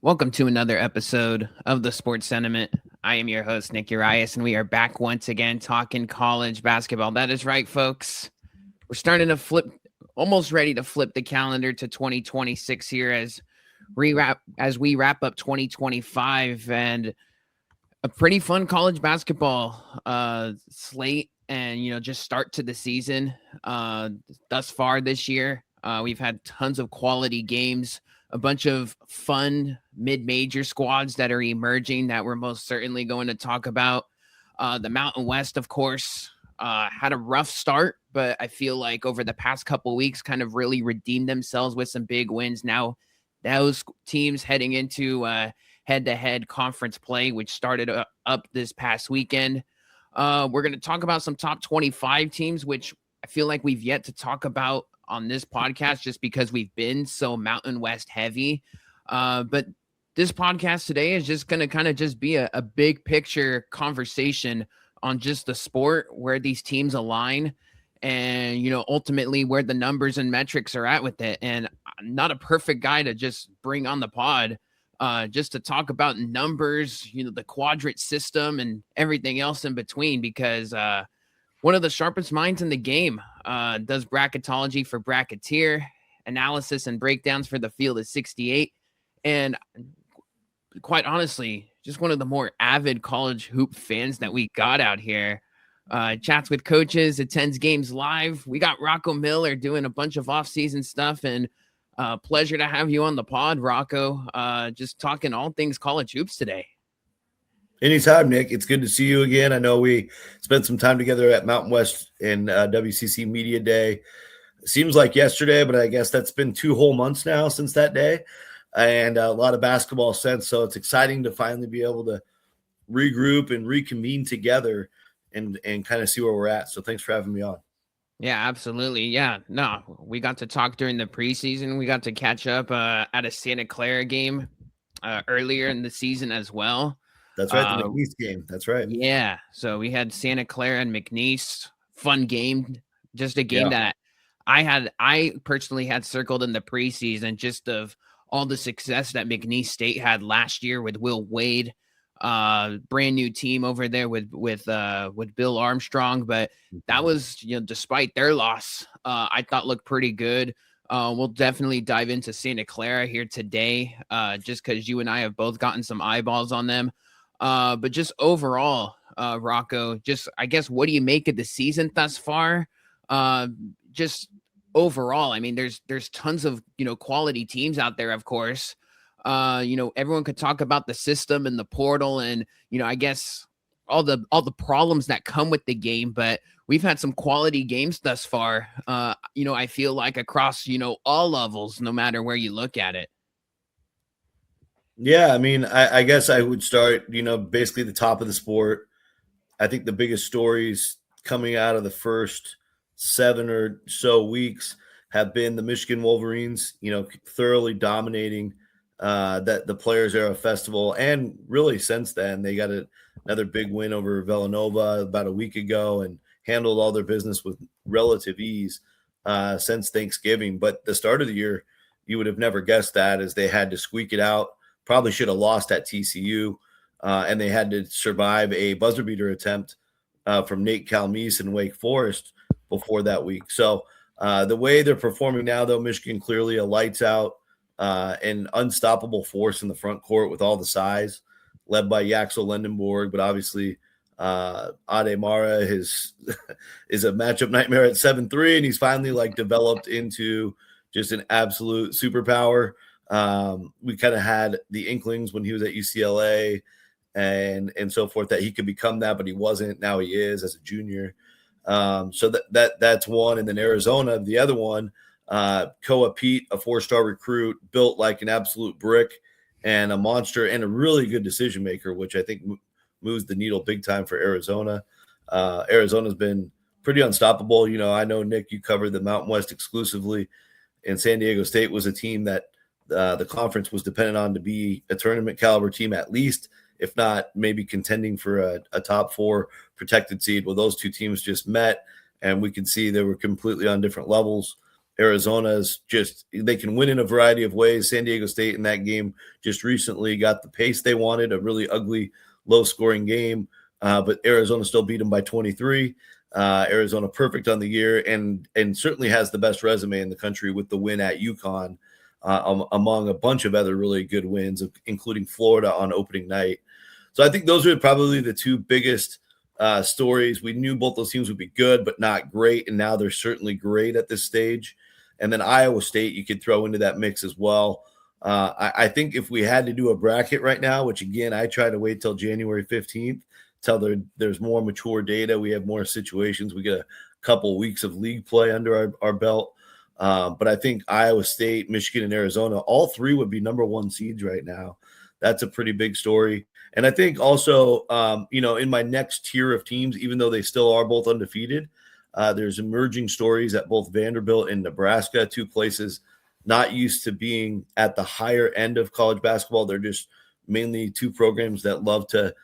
Welcome to another episode of the Sports Sentiment. I am your host, Nick Urias, and we are back once again talking college basketball. That is right, folks. We're starting to almost ready to flip the calendar to 2026 here as we wrap up 2025 and a pretty fun college basketball slate and just start to the season thus far this year. We've had tons of quality games, a bunch of fun mid-major squads that are emerging that we're most certainly going to talk about. The Mountain West, of course, had a rough start, but I feel like over the past couple weeks kind of really redeemed themselves with some big wins. Now those teams heading into head-to-head conference play, which started up this past weekend. We're going to talk about some top 25 teams, which I feel like we've yet to talk about on this podcast just because we've been so Mountain West heavy. But this podcast today is just going to kind of just be a big picture conversation on just the sport, where these teams align, and, ultimately where the numbers and metrics are at with it. And I'm not a perfect guy to just bring on the pod just to talk about numbers, the quadrant system and everything else in between, because one of the sharpest minds in the game does bracketology for Bracketeer, analysis and breakdowns for the Field of 68. And quite honestly, just one of the more avid college hoop fans that we got out here. Chats with coaches, attends games live. We got Rocco Miller doing a bunch of off-season stuff, and pleasure to have you on the pod, Rocco. Just talking all things college hoops today. Anytime, Nick. It's good to see you again. I know we spent some time together at Mountain West and WCC Media Day. It seems like yesterday, but I guess that's been 2 whole months now since that day, and a lot of basketball since. So it's exciting to finally be able to regroup and reconvene together and kind of see where we're at. So thanks for having me on. Yeah, absolutely. Yeah, no, we got to talk during the preseason. We got to catch up at a Santa Clara game earlier in the season as well. That's right, the McNeese game. That's right. Yeah, so we had Santa Clara and McNeese. Fun game. Just a game that I personally had circled in the preseason, just of all the success that McNeese State had last year with Will Wade. Brand new team over there with Bill Armstrong, but that was, despite their loss, I thought looked pretty good. We'll definitely dive into Santa Clara here today, just because you and I have both gotten some eyeballs on them. But just overall, Rocco, just, I guess, what do you make of the season thus far? Just overall, I mean, there's tons of, quality teams out there, of course. Everyone could talk about the system and the portal and, I guess all the problems that come with the game, but we've had some quality games thus far. I feel like across, all levels, no matter where you look at it. Yeah, I mean, I guess I would start, basically the top of the sport. I think the biggest stories coming out of the first 7 or so weeks have been the Michigan Wolverines, thoroughly dominating the Players Era Festival. And really since then, they got another big win over Villanova about a week ago and handled all their business with relative ease since Thanksgiving. But the start of the year, you would have never guessed that, as they had to squeak it out. Probably should have lost at TCU, and they had to survive a buzzer beater attempt from Nate Calmese in Wake Forest before that week. So the way they're performing now, though, Michigan clearly a lights out, an unstoppable force in the front court with all the size, led by Yaxel Lendenborg, but obviously Ademara is a matchup nightmare at 7'3", and he's finally developed into just an absolute superpower. We kind of had the inklings when he was at UCLA and so forth that he could become that, but he wasn't. Now he is as a junior. So that's one. And then Arizona, the other one, Koa Pete, a 4-star recruit, built like an absolute brick and a monster and a really good decision maker, which I think moves the needle big time for Arizona. Arizona's been pretty unstoppable. I know, Nick, you covered the Mountain West exclusively, and San Diego State was a team that the conference was dependent on to be a tournament caliber team, at least, if not maybe contending for a top 4 protected seed. Well, those two teams just met, and we could see they were completely on different levels. Arizona's they can win in a variety of ways. San Diego State in that game just recently got the pace they wanted, a really ugly, low-scoring game, but Arizona still beat them by 23. Arizona perfect on the year and certainly has the best resume in the country with the win at UConn, among a bunch of other really good wins, including Florida on opening night. So I think those are probably the two biggest stories. We knew both those teams would be good, but not great, and now they're certainly great at this stage. And then Iowa State you could throw into that mix as well. I think if we had to do a bracket right now, which again I try to wait till January 15th till there's more mature data, we have more situations, we get a couple weeks of league play under our belt. But I think Iowa State, Michigan, and Arizona, all three would be number one seeds right now. That's a pretty big story. And I think also, in my next tier of teams, even though they still are both undefeated, there's emerging stories at both Vanderbilt and Nebraska, two places not used to being at the higher end of college basketball. They're just mainly two programs that love to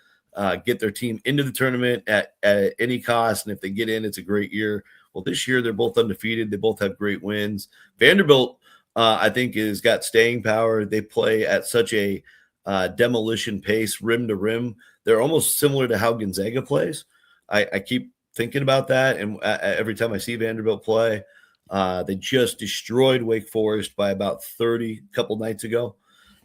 get their team into the tournament at any cost. And if they get in, it's a great year. Well, this year they're both undefeated. They both have great wins. Vanderbilt, I think, has got staying power. They play at such a demolition pace, rim to rim. They're almost similar to how Gonzaga plays. I keep thinking about that, and every time I see Vanderbilt play, they just destroyed Wake Forest by about 30 a couple nights ago.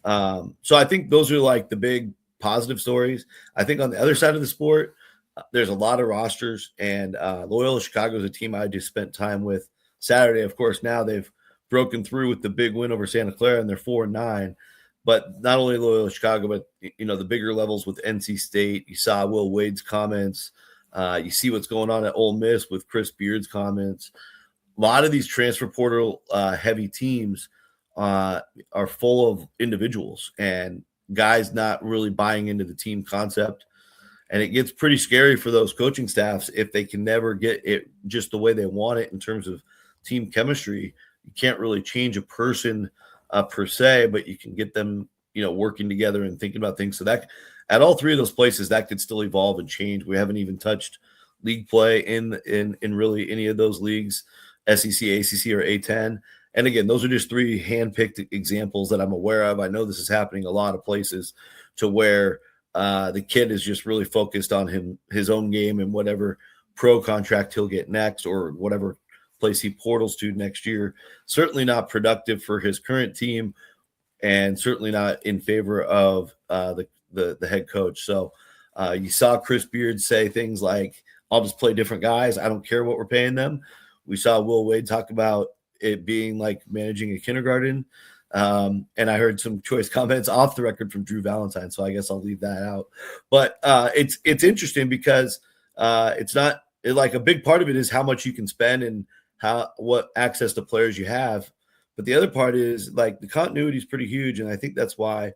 So I think those are like the big positive stories. I think on the other side of the sport, there's a lot of rosters, and Loyola Chicago is a team I just spent time with Saturday. Of course, now they've broken through with the big win over Santa Clara, and they're 4-9. But not only Loyola Chicago, but the bigger levels with NC State. You saw Will Wade's comments. You see what's going on at Ole Miss with Chris Beard's comments. A lot of these transfer portal heavy teams are full of individuals and guys not really buying into the team concept. And it gets pretty scary for those coaching staffs if they can never get it just the way they want it in terms of team chemistry. You can't really change a person per se, but you can get them, working together and thinking about things. So that at all three of those places, that could still evolve and change. We haven't even touched league play in really any of those leagues, SEC, ACC, or A10. And again, those are just three handpicked examples that I'm aware of. I know this is happening a lot of places to where the kid is just really focused on his own game and whatever pro contract he'll get next or whatever place he portals to next year. Certainly not productive for his current team and certainly not in favor of the head coach. So you saw Chris Beard say things like, I'll just play different guys. I don't care what we're paying them. We saw Will Wade talk about it being like managing a kindergarten. And I heard some choice comments off the record from Drew Valentine, so I guess I'll leave that out. But it's interesting because it's not like a big part of it is how much you can spend and what access to players you have. But the other part is like the continuity is pretty huge, and I think that's why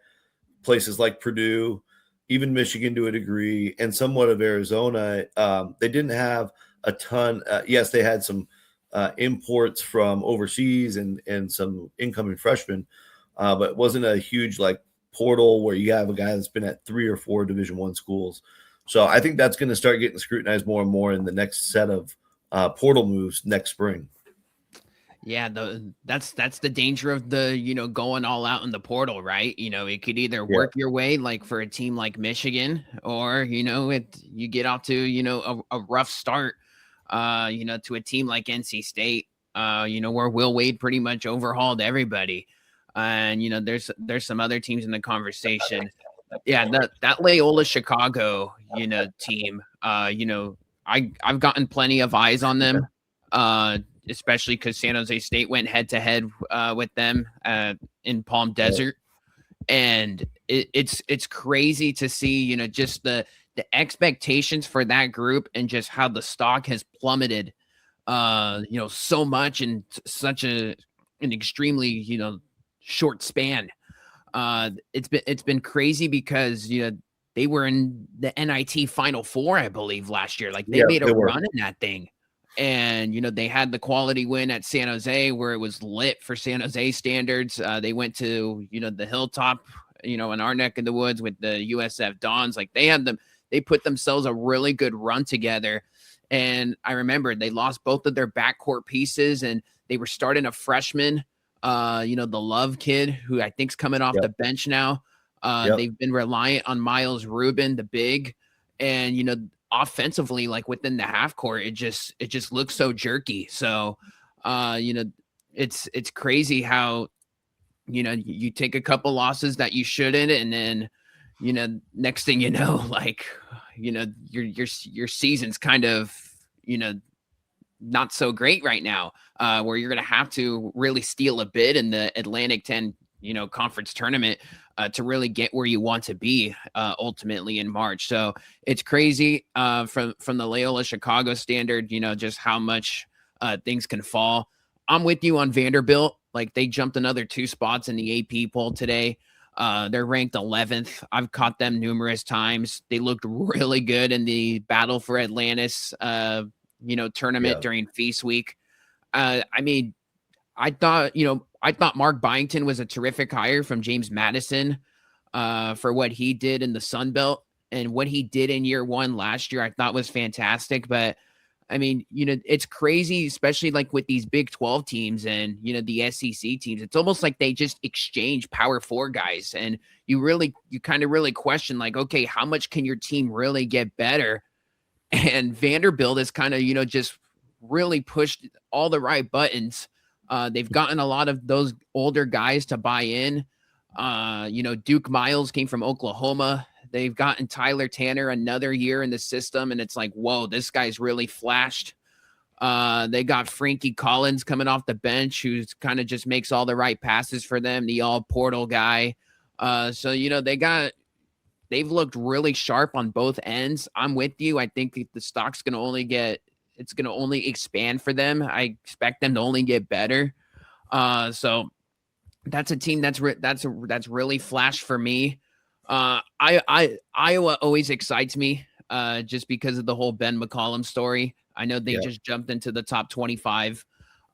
places like Purdue, even Michigan to a degree, and somewhat of Arizona, they didn't have a ton. Yes, they had some imports from overseas and some incoming freshmen, but it wasn't a huge like portal where you have a guy that's been at 3 or 4 Division I schools. So I think that's going to start getting scrutinized more and more in the next set of portal moves next spring. Yeah, that's the danger of the going all out in the portal, right? It could either work your way, like for a team like Michigan, or you get off to a rough start. To a team like NC State, where Will Wade pretty much overhauled everybody. And, there's some other teams in the conversation. Yeah, that Loyola Chicago, team, I've gotten plenty of eyes on them, especially because San Jose State went head to head with them in Palm Desert. And it's crazy to see, just the expectations for that group and just how the stock has plummeted, so much in such an extremely, short span. It's been crazy because, they were in the NIT Final Four, I believe, last year. Like they made a run in that thing. And, they had the quality win at San Jose where it was lit for San Jose standards. They went to, the hilltop, in our neck of the woods with the USF Dons. Like they put themselves a really good run together. And I remember they lost both of their backcourt pieces, and they were starting a freshman, the Love kid, who I think's coming off the bench now. They've been reliant on Miles Rubin, the big, and offensively, like within the half court, it just looks so jerky. So, it's crazy how you take a couple losses that you shouldn't, and then next thing you know, like your season's kind of not so great right now, where you're going to have to really steal a bid in the Atlantic 10 conference tournament to really get where you want to be ultimately in March. So it's crazy from the Loyola Chicago standard, just how much things can fall. I'm with you on Vanderbilt. Like, they jumped another 2 spots in the AP poll today. They're ranked 11th. I've caught them numerous times. They looked really good in the Battle for Atlantis tournament during Feast Week. I mean, I thought Mark Byington was a terrific hire from James Madison for what he did in the Sun Belt, and what he did in year 1 last year I thought was fantastic. But I mean, it's crazy, especially like with these Big 12 teams and, the SEC teams. It's almost like they just exchange Power 4 guys. And you kind of really question, like, okay, how much can your team really get better? And Vanderbilt is kind of, just really pushed all the right buttons. They've gotten a lot of those older guys to buy in. Duke Miles came from Oklahoma. They've gotten Tyler Tanner another year in the system, and it's like, whoa, this guy's really flashed. They got Frankie Collins coming off the bench, who's kind of just makes all the right passes for them, the all portal guy. So they've looked really sharp on both ends. I'm with you. I think the stock's going to only expand for them. I expect them to only get better. So that's a team that's really flashed for me. Iowa always excites me just because of the whole Ben McCollum story. I know they just jumped into the top 25.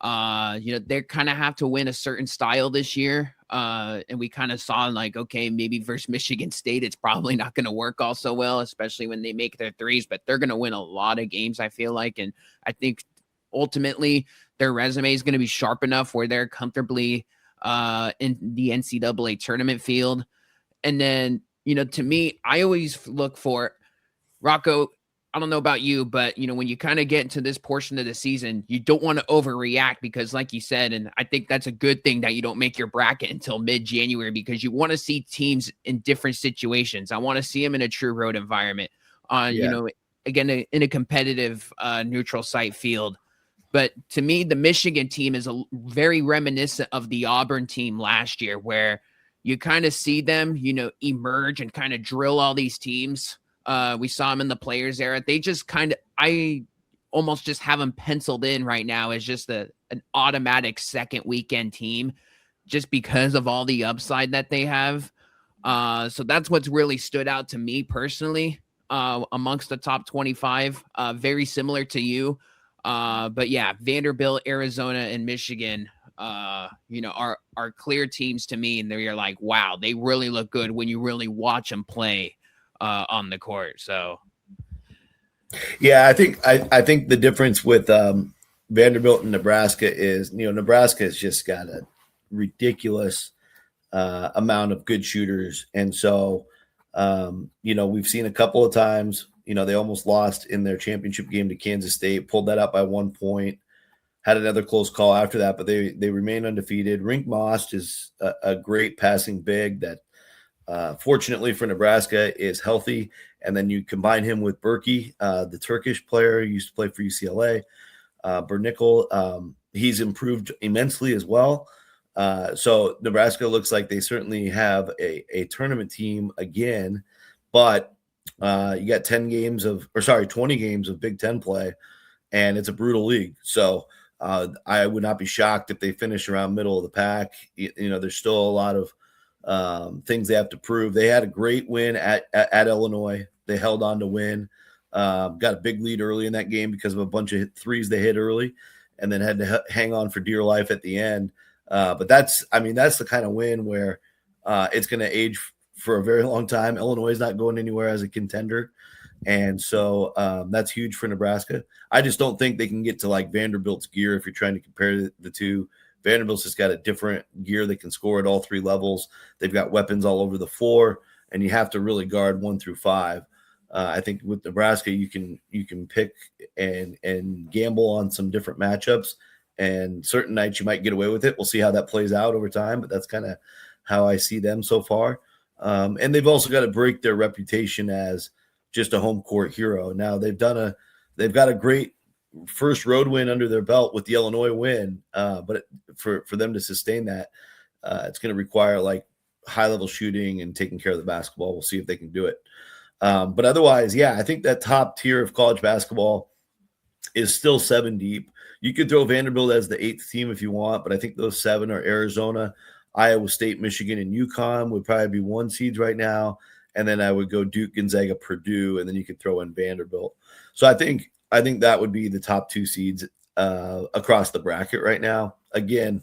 They kind of have to win a certain style this year. And we kind of saw, like, okay, maybe versus Michigan State, it's probably not going to work all so well, especially when they make their threes, but they're going to win a lot of games, I feel like. And I think ultimately their resume is going to be sharp enough where they're comfortably in the NCAA tournament field. And then, to me, I always look for Rocco. I don't know about you, but when you kind of get into this portion of the season, you don't want to overreact because, like you said, and I think that's a good thing that you don't make your bracket until mid-January, because you want to see teams in different situations. I want to see them in a true road environment again, in a competitive neutral site field. But to me, the Michigan team is very reminiscent of the Auburn team last year, where you kind of see them, emerge and kind of drill all these teams. We saw them in the Players era. They just I almost just have them penciled in right now as just an automatic second weekend team, just because of all the upside that they have. So that's what's really stood out to me personally amongst the top 25. Very similar to you. But yeah, Vanderbilt, Arizona, and Michigan, are clear teams to me. And you're like, wow, they really look good when you really watch them play on the court. So, yeah, I think the difference with Vanderbilt and Nebraska is, Nebraska has just got a ridiculous amount of good shooters, and so we've seen a couple of times. They almost lost in their championship game to Kansas State, pulled that up by 1 point, had another close call after that, but they remain undefeated. Rink Most is a great passing big that, fortunately for Nebraska, is healthy. And then you combine him with Berkey, the Turkish player who used to play for UCLA, Bernickel. He's improved immensely as well. So Nebraska looks like they certainly have a tournament team again, but you got 20 games of Big Ten play, and it's a brutal league. So I would not be shocked if they finish around middle of the pack. There's still a lot of things they have to prove. They had a great win at Illinois. They held on to win. Got a big lead early in that game because of a bunch of threes they hit early, and then had to hang on for dear life at the end. But that's the kind of win where it's going to age for a very long time. Illinois is not going anywhere as a contender. And so that's huge for Nebraska. I just don't think they can get to like Vanderbilt's gear if you're trying to compare the two. Vanderbilt's just got a different gear. They can score at all three levels. They've got weapons all over the floor, and you have to really guard 1 through 5. I think with Nebraska, you can pick and gamble on some different matchups, and certain nights you might get away with it. We'll see how that plays out over time, but that's kind of how I see them so far. And they've also got to break their reputation as just a home court hero. Now they've got a great first road win under their belt with the Illinois win, but for them to sustain that, it's going to require like high level shooting and taking care of the basketball. We'll see if they can do it. But otherwise, yeah, I think that top tier of college basketball is still 7 deep. You could throw Vanderbilt as the 8th team if you want, but I think those 7 are Arizona, Iowa State, Michigan, and UConn would probably be 1 seeds right now. And then I would go Duke, Gonzaga, Purdue, and then you could throw in Vanderbilt. So I think that would be the top 2 seeds across the bracket right now. Again,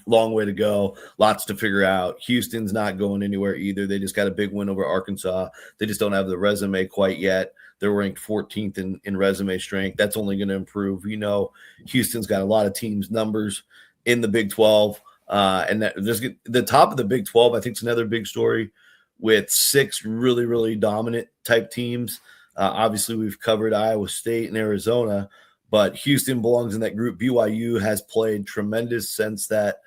long way to go. Lots to figure out. Houston's not going anywhere either. They just got a big win over Arkansas. They just don't have the resume quite yet. They're ranked 14th in resume strength. That's only going to improve. You know, Houston's got a lot of teams' numbers in the Big 12. And there's the top of the Big 12, I think, is another big story with 6 really, really dominant type teams. Obviously, we've covered Iowa State and Arizona, but Houston belongs in that group. BYU has played tremendous since that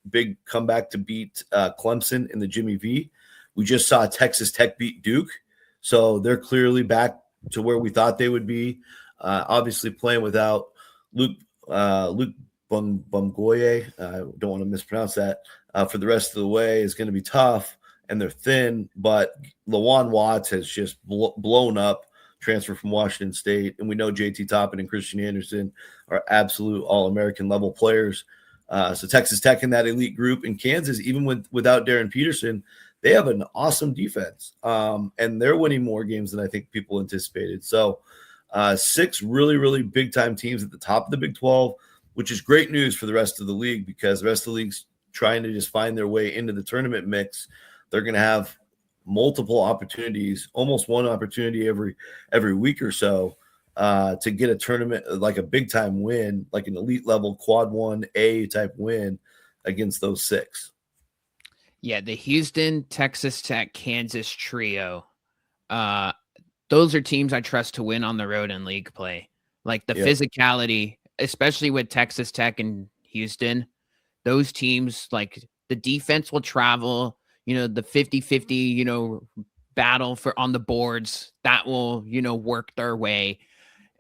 big comeback to beat Clemson in the Jimmy V. We just saw Texas Tech beat Duke, so they're clearly back to where we thought they would be. Obviously, playing without Luke Bumgoye, I don't want to mispronounce that, for the rest of the way is going to be tough, and they're thin, but Lawan Watts has just blown up, transfer from Washington State, and we know JT Toppin and Christian Anderson are absolute All-American level players. So Texas Tech in that elite group, and Kansas, even without Darren Peterson, they have an awesome defense, and they're winning more games than I think people anticipated. So 6 really, really big-time teams at the top of the Big 12, which is great news for the rest of the league because the rest of the league's trying to just find their way into the tournament mix. They're going to have multiple opportunities, almost one opportunity every week or so to get a tournament, like a big time win, like an elite level quad 1A type win against those 6. Yeah, the Houston, Texas Tech, Kansas trio. Those are teams I trust to win on the road in league play. Like the physicality, especially with Texas Tech and Houston, those teams, like the defense will travel, the 50-50, battle for on the boards that will, work their way.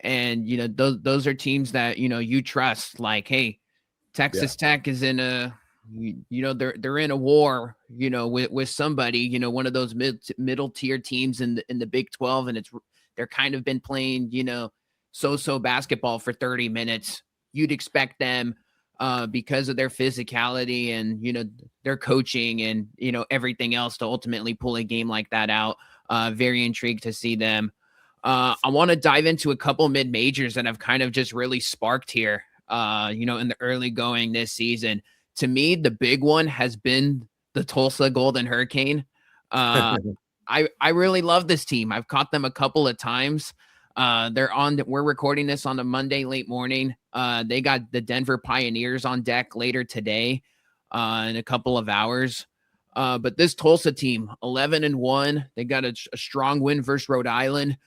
And, those are teams that, you trust, like, hey, Texas Tech is in a, they're in a war, with somebody, one of those middle tier teams in the Big 12. And they're kind of been playing, so basketball for 30 minutes. You'd expect them, because of their physicality and, their coaching and, everything else to ultimately pull a game like that out. Very intrigued to see them. I want to dive into a couple mid-majors that have kind of just really sparked here, in the early going this season. To me, the big one has been the Tulsa Golden Hurricane. I really love this team. I've caught them a couple of times. We're recording this on a Monday late morning. They got the Denver Pioneers on deck later today, in a couple of hours. But this Tulsa team, 11-1, they got a strong win versus Rhode Island.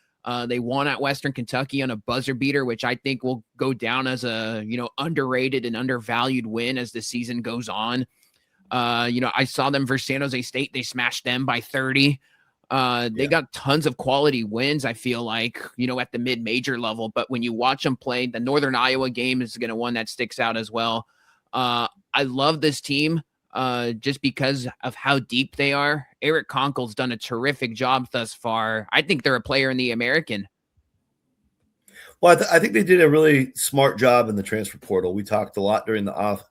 They won at Western Kentucky on a buzzer beater, which I think will go down as a, underrated and undervalued win as the season goes on. I saw them versus San Jose State. They smashed them by 30. They got tons of quality wins, I feel like, at the mid-major level. But when you watch them play, the Northern Iowa game is going to one that sticks out as well. I love this team. Just because of how deep they are. Eric Konkel's done a terrific job thus far. I think they're a player in the American. Well, I think they did a really smart job in the transfer portal. We talked a lot during the off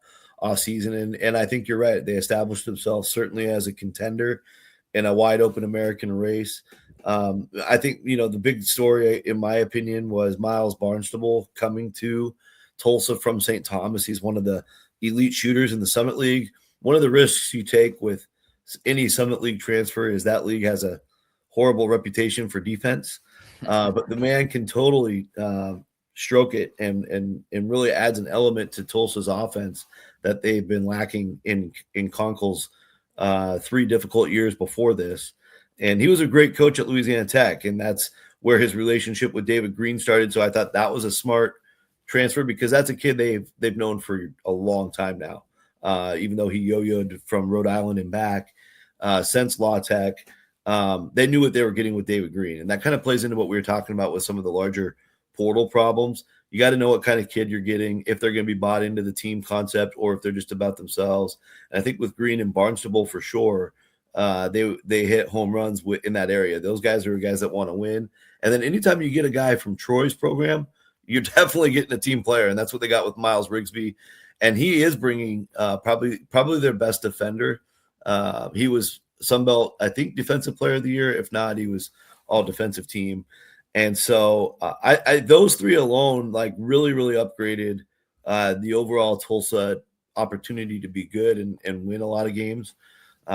season, and I think you're right. They established themselves certainly as a contender in a wide open American race. I think, the big story, in my opinion, was Miles Barnstable coming to Tulsa from St. Thomas. He's one of the elite shooters in the Summit League. One of the risks you take with any Summit League transfer is that league has a horrible reputation for defense, but the man can totally stroke it and really adds an element to Tulsa's offense that they've been lacking in Kunkel's 3 difficult years before this. And he was a great coach at Louisiana Tech, and that's where his relationship with David Green started. So I thought that was a smart transfer because that's a kid they've known for a long time now. Even though he yo-yoed from Rhode Island and back since La Tech, they knew what they were getting with David Green. And that kind of plays into what we were talking about with some of the larger portal problems. You got to know what kind of kid you're getting, if they're going to be bought into the team concept or if they're just about themselves. And I think with Green and Barnstable for sure, they hit home runs in that area. Those guys are guys that want to win. And then anytime you get a guy from Troy's program, you're definitely getting a team player. And that's what they got with Miles Rigsby. And he is bringing probably their best defender. He was Sunbelt, I think, Defensive Player of the Year. If not, he was all defensive team. And so those 3 alone, like really, really upgraded the overall Tulsa opportunity to be good and win a lot of games.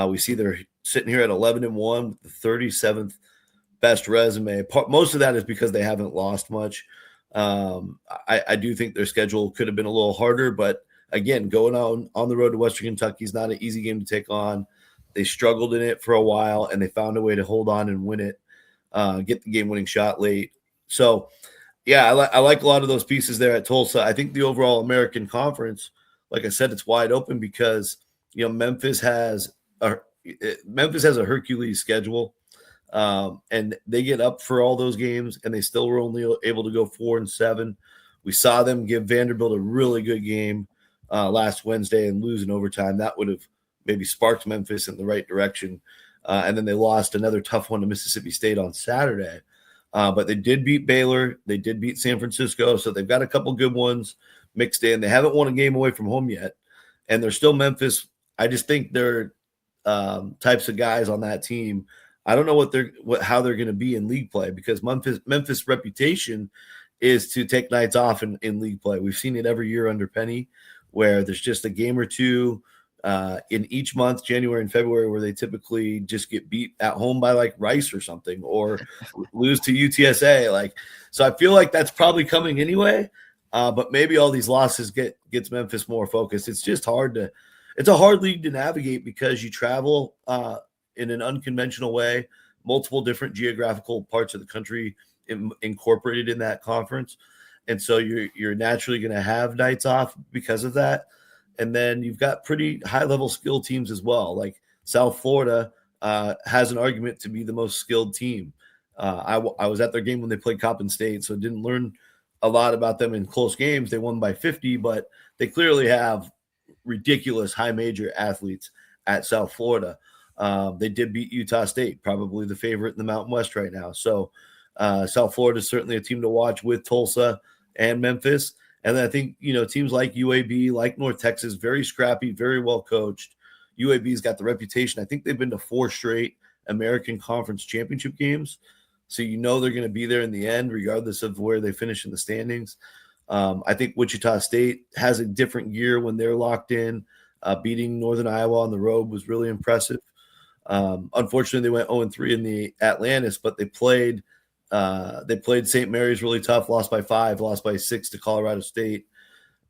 We see they're sitting here at 11-1 with the 37th best resume. Most of that is because they haven't lost much. I do think their schedule could have been a little harder, but again, going on the road to Western Kentucky is not an easy game to take on. They struggled in it for a while, and they found a way to hold on and win it. Get the game-winning shot late. So, yeah, I like a lot of those pieces there at Tulsa. I think the overall American Conference, like I said, it's wide open because Memphis has a Hercules schedule, and they get up for all those games, and they still were only able to go 4-7. We saw them give Vanderbilt a really good game last Wednesday and lose in overtime. That would have maybe sparked Memphis in the right direction. And then they lost another tough one to Mississippi State on Saturday. But they did beat Baylor. They did beat San Francisco. So they've got a couple good ones mixed in. They haven't won a game away from home yet. And they're still Memphis. I just think they're types of guys on that team. I don't know how they're going to be in league play because Memphis' reputation is to take nights off in league play. We've seen it every year under Penny where there's just a game or two in each month, January and February, where they typically just get beat at home by like Rice or something, or lose to UTSA. So I feel like that's probably coming anyway. But maybe all these losses gets Memphis more focused. It's just it's a hard league to navigate because you travel in an unconventional way, multiple different geographical parts of the country incorporated in that conference. And so you're naturally going to have nights off because of that. And then you've got pretty high-level skill teams as well. Like South Florida has an argument to be the most skilled team. I was at their game when they played Coppin State, so didn't learn a lot about them in close games. They won by 50, but they clearly have ridiculous high major athletes at South Florida. They did beat Utah State, probably the favorite in the Mountain West right now. So South Florida is certainly a team to watch with Tulsa and Memphis. And then I think, teams like UAB, like North Texas, very scrappy, very well coached. UAB's got the reputation. I think they've been to 4 straight American Conference championship games. So they're going to be there in the end, regardless of where they finish in the standings. I think Wichita State has a different gear when they're locked in. Beating Northern Iowa on the road was really impressive. Unfortunately, they went 0-3 in the Atlantis, but they played St. Mary's really tough, lost by 5, lost by 6 to Colorado State,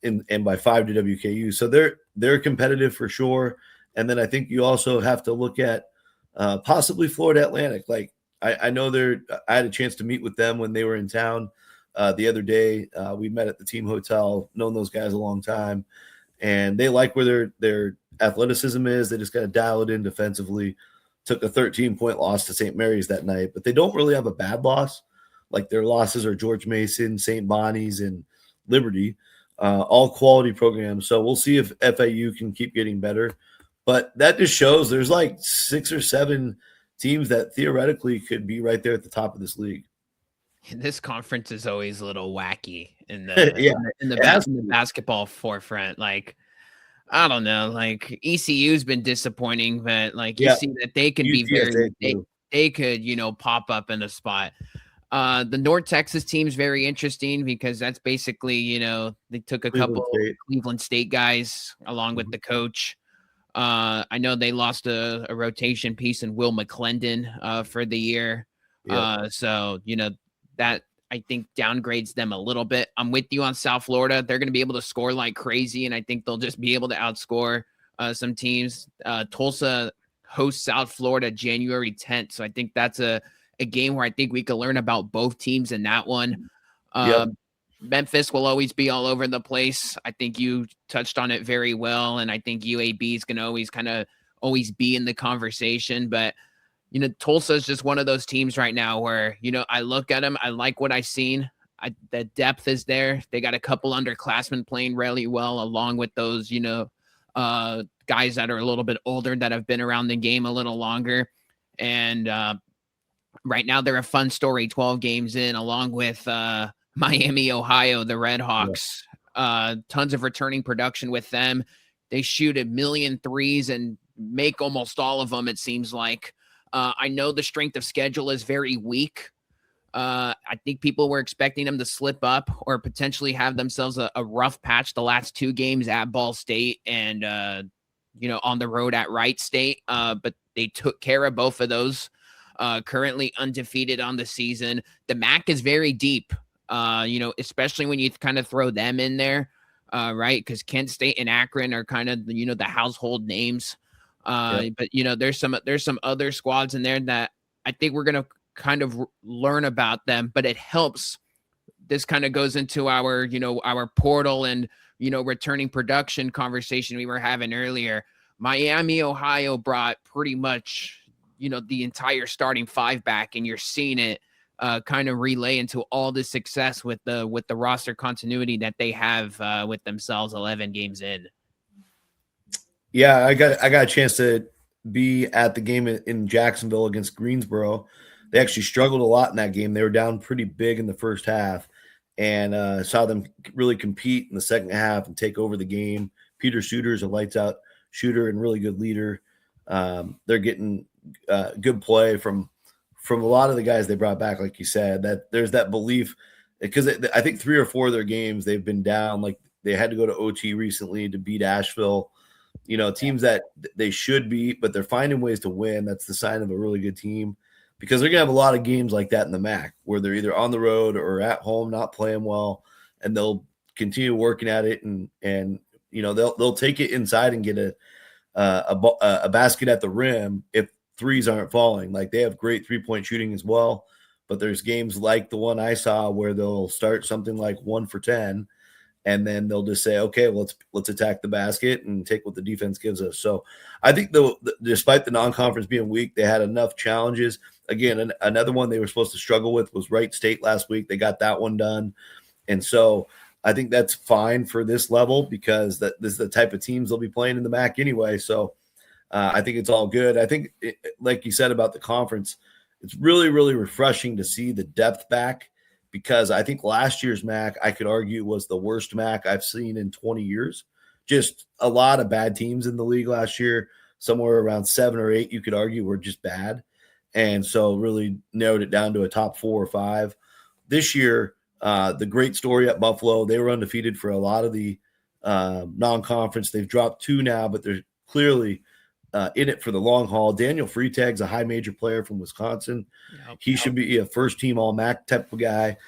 and by 5 to WKU. So they're competitive for sure. And then I think you also have to look at possibly Florida Atlantic. Like I know I had a chance to meet with them when they were in town the other day. We met at the team hotel, known those guys a long time, and they like where their athleticism is. They just got to dial it in defensively. Took a 13-point loss to St. Mary's that night, but they don't really have a bad loss. Like their losses are George Mason, St. Bonnie's, and Liberty, all quality programs. So we'll see if FAU can keep getting better. But that just shows there's like 6 or 7 teams that theoretically could be right there at the top of this league. This conference is always a little wacky in the basketball forefront. Like, I don't know, like ECU's been disappointing, but like you see that they can be they could, pop up in a spot. The North Texas team's very interesting because that's basically, they took a couple Cleveland State guys along with the coach. I know they lost a rotation piece in Will McClendon for the year. Yep. So, that I think downgrades them a little bit. I'm with you on South Florida. They're going to be able to score like crazy, and I think they'll just be able to outscore some teams. Tulsa hosts South Florida January 10th. So I think that's a game where I think we could learn about both teams in that one. Yep. Memphis will always be all over the place. I think you touched on it very well, and I think UAB is going to always be in the conversation. But Tulsa is just one of those teams right now where I look at them, I like what I've seen. The depth is there. They got a couple underclassmen playing really well, along with those guys that are a little bit older that have been around the game a little longer. And right now they're a fun story. 12 games in, along with Miami, Ohio, the Red Hawks. Tons of returning production with them. They shoot 1,000,000 threes and make almost all of them, it seems like. I know the strength of schedule is very weak. I think people were expecting them to slip up or potentially have themselves a rough patch the last 2 games at Ball State and, on the road at Wright State. But they took care of both of those. Currently undefeated on the season. The MAC is very deep, especially when you kind of throw them in there, right? Because Kent State and Akron are kind of, the household names. But there's some other squads in there that I think we're going to kind of learn about them, but it helps. This kind of goes into our, our portal and, returning production conversation we were having earlier. Miami, Ohio brought pretty much, the entire starting 5 back, and you're seeing it kind of relay into all the success with the roster continuity that they have with themselves 11 games in. Yeah, I got a chance to be at the game in Jacksonville against Greensboro. They actually struggled a lot in that game. They were down pretty big in the first half, and saw them really compete in the second half and take over the game. Peter Suter is a lights-out shooter and really good leader. They're getting good play from a lot of the guys they brought back, like you said. That there's that belief, because I think 3 or 4 of their games they've been down. Like they had to go to OT recently to beat Asheville. Teams that they should beat, but they're finding ways to win. That's the sign of a really good team, because they're going to have a lot of games like that in the MAC where they're either on the road or at home not playing well, and they'll continue working at it, and they'll take it inside and get a basket at the rim if threes aren't falling. Like they have great 3-point shooting as well, but there's games like the one I saw where they'll start something like 1 for 10. And then they'll just say, okay, well, let's attack the basket and take what the defense gives us. So I think despite the non-conference being weak, they had enough challenges. Again, another one they were supposed to struggle with was Wright State last week. They got that one done. And so I think that's fine for this level, because this is the type of teams they'll be playing in the MAC anyway. So I think it's all good. I think, like you said about the conference, it's really, really refreshing to see the depth back, because I think last year's MAC, I could argue, was the worst MAC I've seen in 20 years. Just a lot of bad teams in the league last year. Somewhere around 7 or 8, you could argue, were just bad. And so really narrowed it down to a top 4 or 5. This year, the great story at Buffalo, they were undefeated for a lot of the non-conference. They've dropped 2 now, but they're clearly in it for the long haul. Daniel Freitag's a high major player from Wisconsin. He should be a first-team All-MAC type of guy.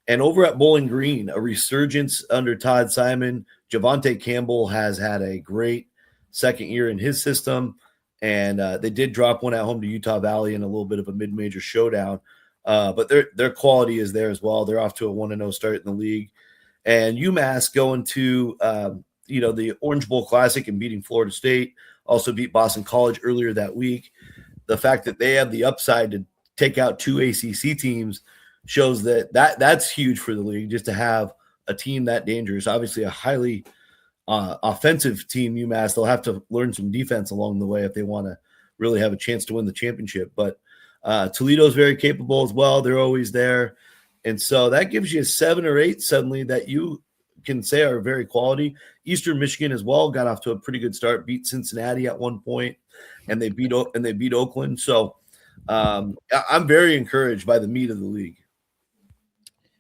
And over at Bowling Green, a resurgence under Todd Simon. Javante Campbell has had a great second year in his system, and they did drop one at home to Utah Valley in a little bit of a mid-major showdown. But their quality is there as well. They're off to a 1-0 start in the league. And UMass going to the Orange Bowl Classic and beating Florida State. Also beat Boston College earlier that week. The fact that they have the upside to take out 2 ACC teams shows that's huge for the league, just to have a team that dangerous. Obviously, a highly offensive team, UMass. They'll have to learn some defense along the way if they want to really have a chance to win the championship. But Toledo's very capable as well. They're always there. And so that gives you 7 or 8 suddenly that you can say are very quality. Eastern Michigan as well got off to a pretty good start, beat Cincinnati at one point, and they beat Oakland. So I'm very encouraged by the meat of the league.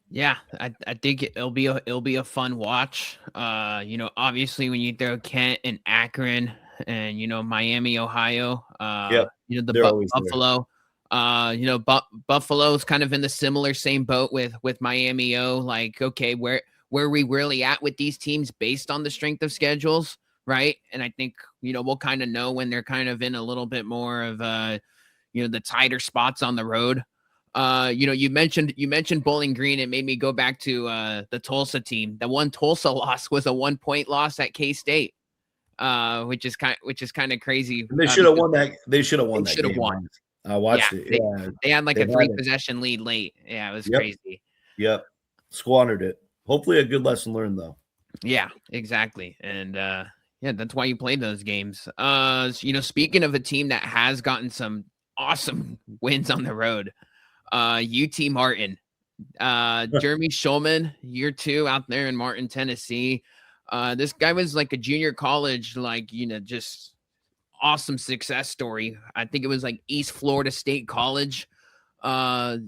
Yeah, I think it'll be a fun watch. Obviously when you throw Kent and Akron and Miami, Ohio. Yep. The They're always Buffalo. Buffalo's kind of in the same boat with Miami. Like, okay, where are we really at with these teams based on the strength of schedules, right? And I think we'll kind of know when they're kind of in a little bit more of the tighter spots on the road. You mentioned Bowling Green. It made me go back to the Tulsa team. The one Tulsa loss was a 1-point loss at K-State, which is kind of crazy. They should have won that. They should have won that game. Won. I watched it. They had like a 3-possession lead late. Yeah, it was crazy. Yep, squandered it. Hopefully, a good lesson learned though. Yeah, exactly. And that's why you play those games. Speaking of a team that has gotten some awesome wins on the road, UT Martin, Jeremy Schulman, year 2 out there in Martin, Tennessee. This guy was like a junior college, like, just awesome success story. I think it was like East Florida State College, out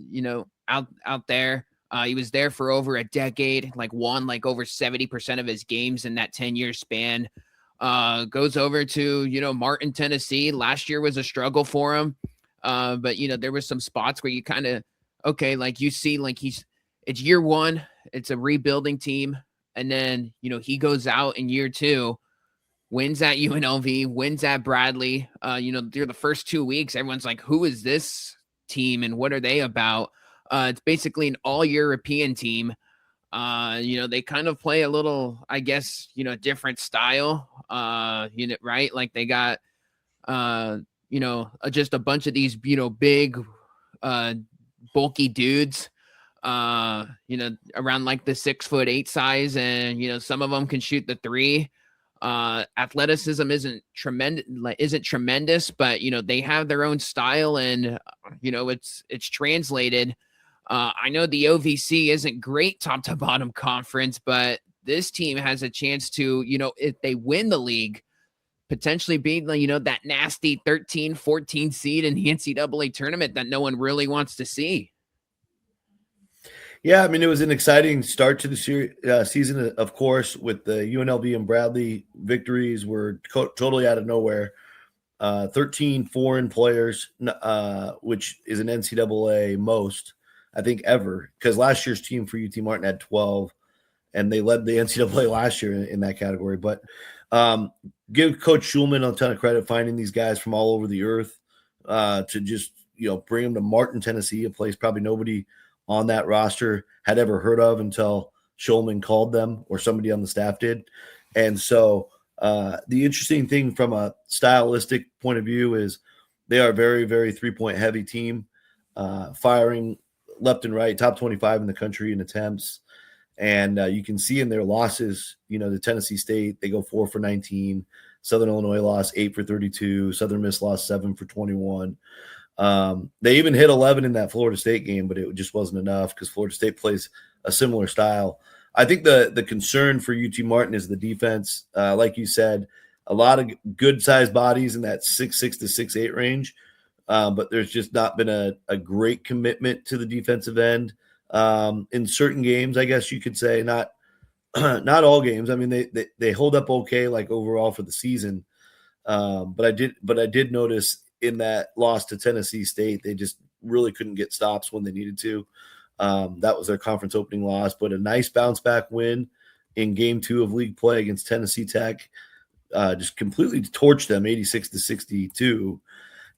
there. He was there for over a decade, like won like over 70% of his games in that 10-year span. Goes over to, Martin, Tennessee. Last year was a struggle for him. But there were some spots where you kind of, okay, like you see, like it's year 1, it's a rebuilding team. And then, he goes out in year 2, wins at UNLV, wins at Bradley. Through the first 2 weeks, everyone's like, who is this team and what are they about? It's basically an all-European team. They kind of play a little, I guess, different style, right? Like they got, just a bunch of these, big, bulky dudes, around like the 6'8" size. And, some of them can shoot the 3. Athleticism isn't tremendous, but, they have their own style and, it's translated. I know the OVC isn't great top to bottom conference, but this team has a chance to, if they win the league, potentially be, that nasty 13, 14 seed in the NCAA tournament that no one really wants to see. Yeah, I mean, it was an exciting start to the season, of course, with the UNLV and Bradley victories were totally out of nowhere. 13 foreign players, which is an NCAA most, I think, ever, because last year's team for UT Martin had 12, and they led the NCAA last year in that category. But give Coach Schulman a ton of credit finding these guys from all over the earth to just, bring them to Martin, Tennessee, a place probably nobody on that roster had ever heard of until Schulman called them or somebody on the staff did. And so the interesting thing from a stylistic point of view is they are a very, very 3-point heavy team, firing left and right, top 25 in the country in attempts. And you can see in their losses, the Tennessee State, they go 4 for 19. Southern Illinois lost 8 for 32. Southern Miss lost 7 for 21. They even hit 11 in that Florida State game, but it just wasn't enough because Florida State plays a similar style. I think the concern for UT Martin is the defense. Like you said, a lot of good-sized bodies in that 6'6" to 6'8" range, but there's just not been a great commitment to the defensive end in certain games, I guess you could say. Not all games. I mean, they hold up okay, like overall for the season. But I did notice in that loss to Tennessee State, they just really couldn't get stops when they needed to. That was their conference opening loss, but a nice bounce back win in game 2 of league play against Tennessee Tech. Just completely torched them 86 to 62.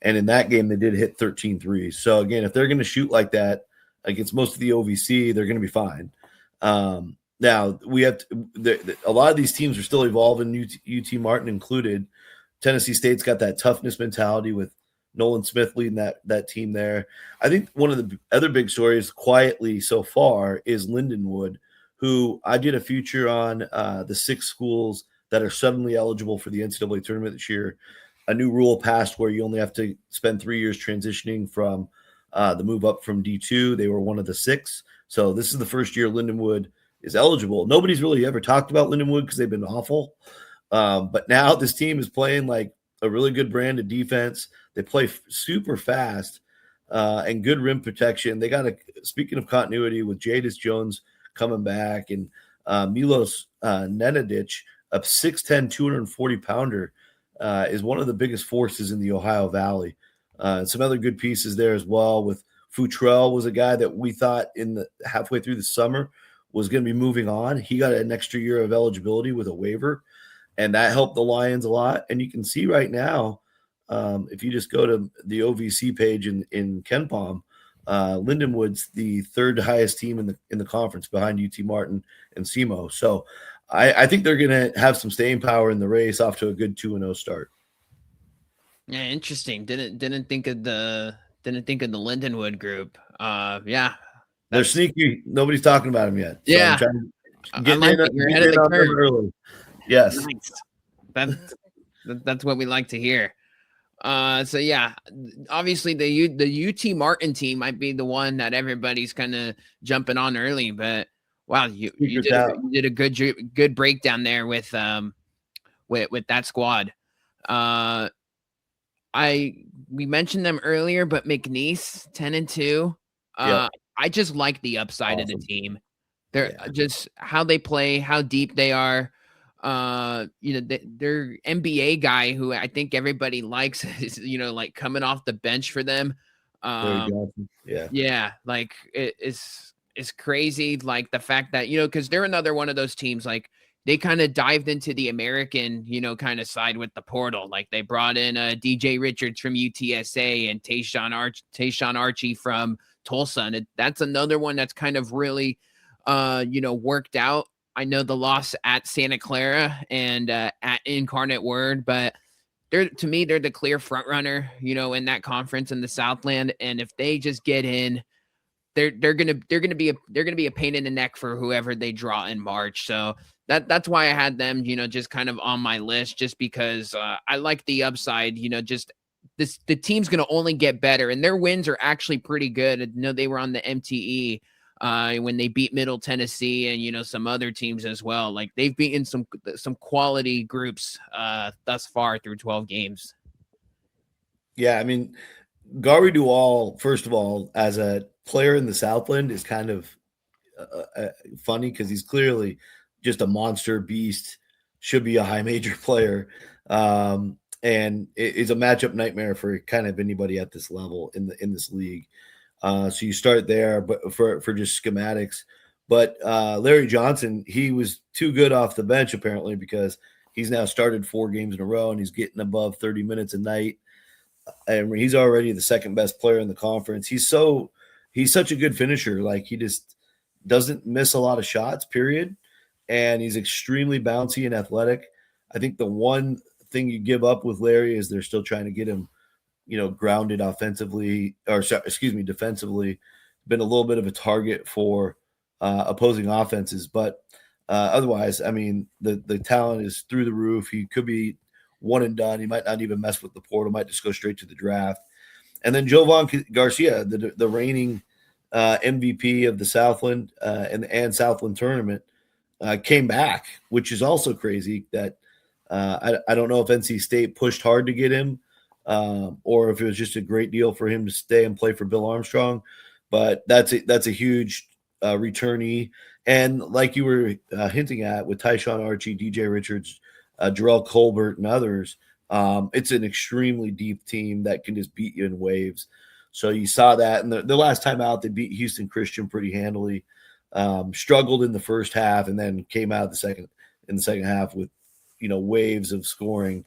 And in that game, they did hit 13 threes. So again, if they're going to shoot like that against most of the OVC, they're going to be fine. Now we have a lot of these teams are still evolving, UT Martin included. Tennessee State's got that toughness mentality with Nolan Smith leading that team there. I think one of the other big stories quietly so far is Lindenwood, who I did a feature on the 6 schools that are suddenly eligible for the NCAA tournament this year. A new rule passed where you only have to spend 3 years transitioning from the move up from D2. They were one of the 6. So this is the first year Lindenwood is eligible. Nobody's really ever talked about Lindenwood because they've been awful. But now this team is playing like a really good brand of defense. They play super fast and good rim protection. They got speaking of continuity with Jadis Jones coming back and Milos Nenadic, a 6'10", 240-pounder. is one of the biggest forces in the Ohio Valley. And some other good pieces there as well. With Futrell was a guy that we thought in the halfway through the summer was going to be moving on. He got an extra year of eligibility with a waiver, and that helped the Lions a lot. And you can see right now, if you just go to the OVC page in KenPom, Lindenwood's the third highest team in the conference behind UT Martin and SEMO. So I think they're going to have some staying power in the race, off to a good 2-0 start. Yeah, interesting. Didn't think of the Lindenwood group. Yeah, they're sneaky. Nobody's talking about them yet. So yeah, I like it. You're ahead of the curve early. Yes, nice. That's what we like to hear. So yeah, obviously the UT Martin team might be the one that everybody's kind of jumping on early, but wow, you did a good breakdown there with that squad. We mentioned them earlier, but McNeese 10-2. I just like the upside of the team. They're just how they play, how deep they are. Their NBA guy who I think everybody likes is, like coming off the bench for them. Yeah, like it's crazy. Like the fact that, because they're another one of those teams, like they kind of dived into the American, kind of side with the portal. Like they brought in DJ Richards from UTSA and Tayshawn Archie from Tulsa. And that's another one that's kind of really, worked out. I know the loss at Santa Clara and at Incarnate Word, but they're the clear front runner, in that conference in the Southland. And if they just get in, they're gonna be a pain in the neck for whoever they draw in March. So that's why I had them, just kind of on my list, just because I like the upside. The team's gonna only get better, and their wins are actually pretty good. I know they were on the MTE when they beat Middle Tennessee and some other teams as well. Like they've beaten some quality groups thus far through 12 games. Yeah, I mean, Gary Dual, first of all, as a player in the Southland, is kind of funny because he's clearly just a monster beast, should be a high major player, and it's a matchup nightmare for kind of anybody at this level in this league. So you start there, but for just schematics. But Larry Johnson, he was too good off the bench apparently, because he's now started 4 games in a row and he's getting above 30 minutes a night. And he's already the second best player in the conference. He's such a good finisher. Like he just doesn't miss a lot of shots, period. And he's extremely bouncy and athletic. I think the one thing you give up with Larry is they're still trying to get him, grounded offensively, defensively. Been a little bit of a target for opposing offenses, but otherwise, I mean, the talent is through the roof. He could be one and done. He might not even mess with the portal, might just go straight to the draft. And then Jovan Garcia, the reigning MVP of the Southland and Southland tournament, came back, which is also crazy. That I don't know if NC State pushed hard to get him, or if it was just a great deal for him to stay and play for Bill Armstrong. But that's a huge returnee. And like you were hinting at with Tayshawn Archie, DJ Richards, Jarrell Colbert, and others, it's an extremely deep team that can just beat you in waves. So you saw that. And the last time out, they beat Houston Christian pretty handily, struggled in the first half, and then came out in the second half with, waves of scoring,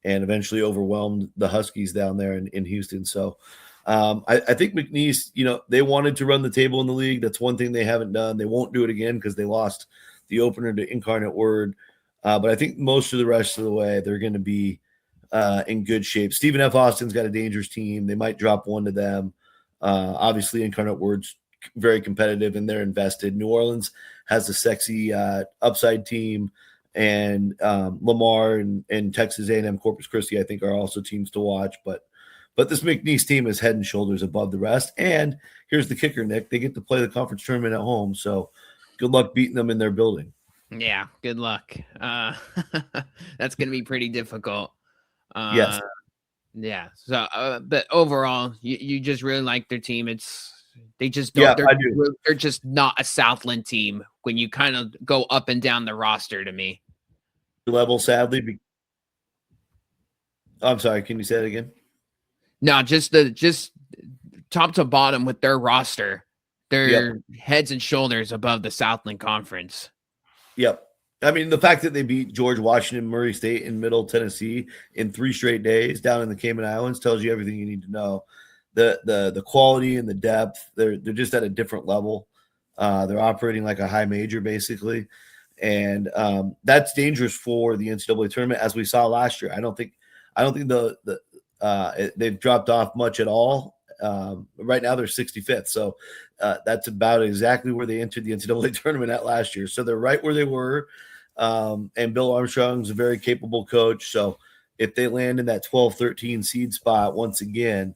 and eventually overwhelmed the Huskies down there in Houston. So I think McNeese, they wanted to run the table in the league. That's one thing they haven't done. They won't do it again because they lost the opener to Incarnate Word. But I think most of the rest of the way, they're going to be in good shape. Stephen F. Austin's got a dangerous team. They might drop one to them. Obviously, Incarnate Word's very competitive, and they're invested. New Orleans has a sexy upside team, and Lamar and Texas A&M Corpus Christi, I think, are also teams to watch. But this McNeese team is head and shoulders above the rest. And here's the kicker, Nick. They get to play the conference tournament at home, so good luck beating them in their building. Yeah, good luck. That's going to be pretty difficult. Yes. Yeah. So, but overall, you just really like their team. They just don't. Yeah, I do. They're just not a Southland team when you kind of go up and down the roster to me. Level, sadly. I'm sorry. Can you say that again? No, just top to bottom with their roster, they're heads and shoulders above the Southland Conference. Yep. I mean, the fact that they beat George Washington, Murray State, and Middle Tennessee in 3 straight days down in the Cayman Islands tells you everything you need to know. The quality and the depth, they're just at a different level. They're operating like a high major, basically. And that's dangerous for the NCAA tournament, as we saw last year. I don't think they've dropped off much at all. Right now they're 65th. So that's about exactly where they entered the NCAA tournament at last year. So they're right where they were. And Bill Armstrong's a very capable coach. So if they land in that 12-13 seed spot once again,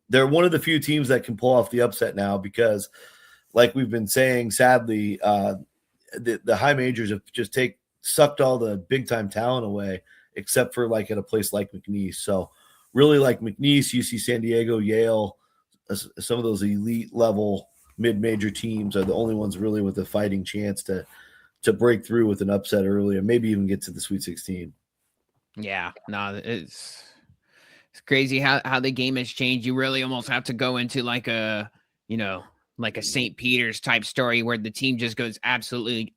they're one of the few teams that can pull off the upset now because, like we've been saying, sadly, the high majors have just sucked all the big-time talent away, except for like at a place like McNeese. So really like McNeese, UC San Diego, Yale, some of those elite level mid-major teams are the only ones really with a fighting chance to break through with an upset early and maybe even get to the Sweet 16. Yeah, no, it's crazy how the game has changed. You really almost have to go into like a St. Peter's type story where the team just goes absolutely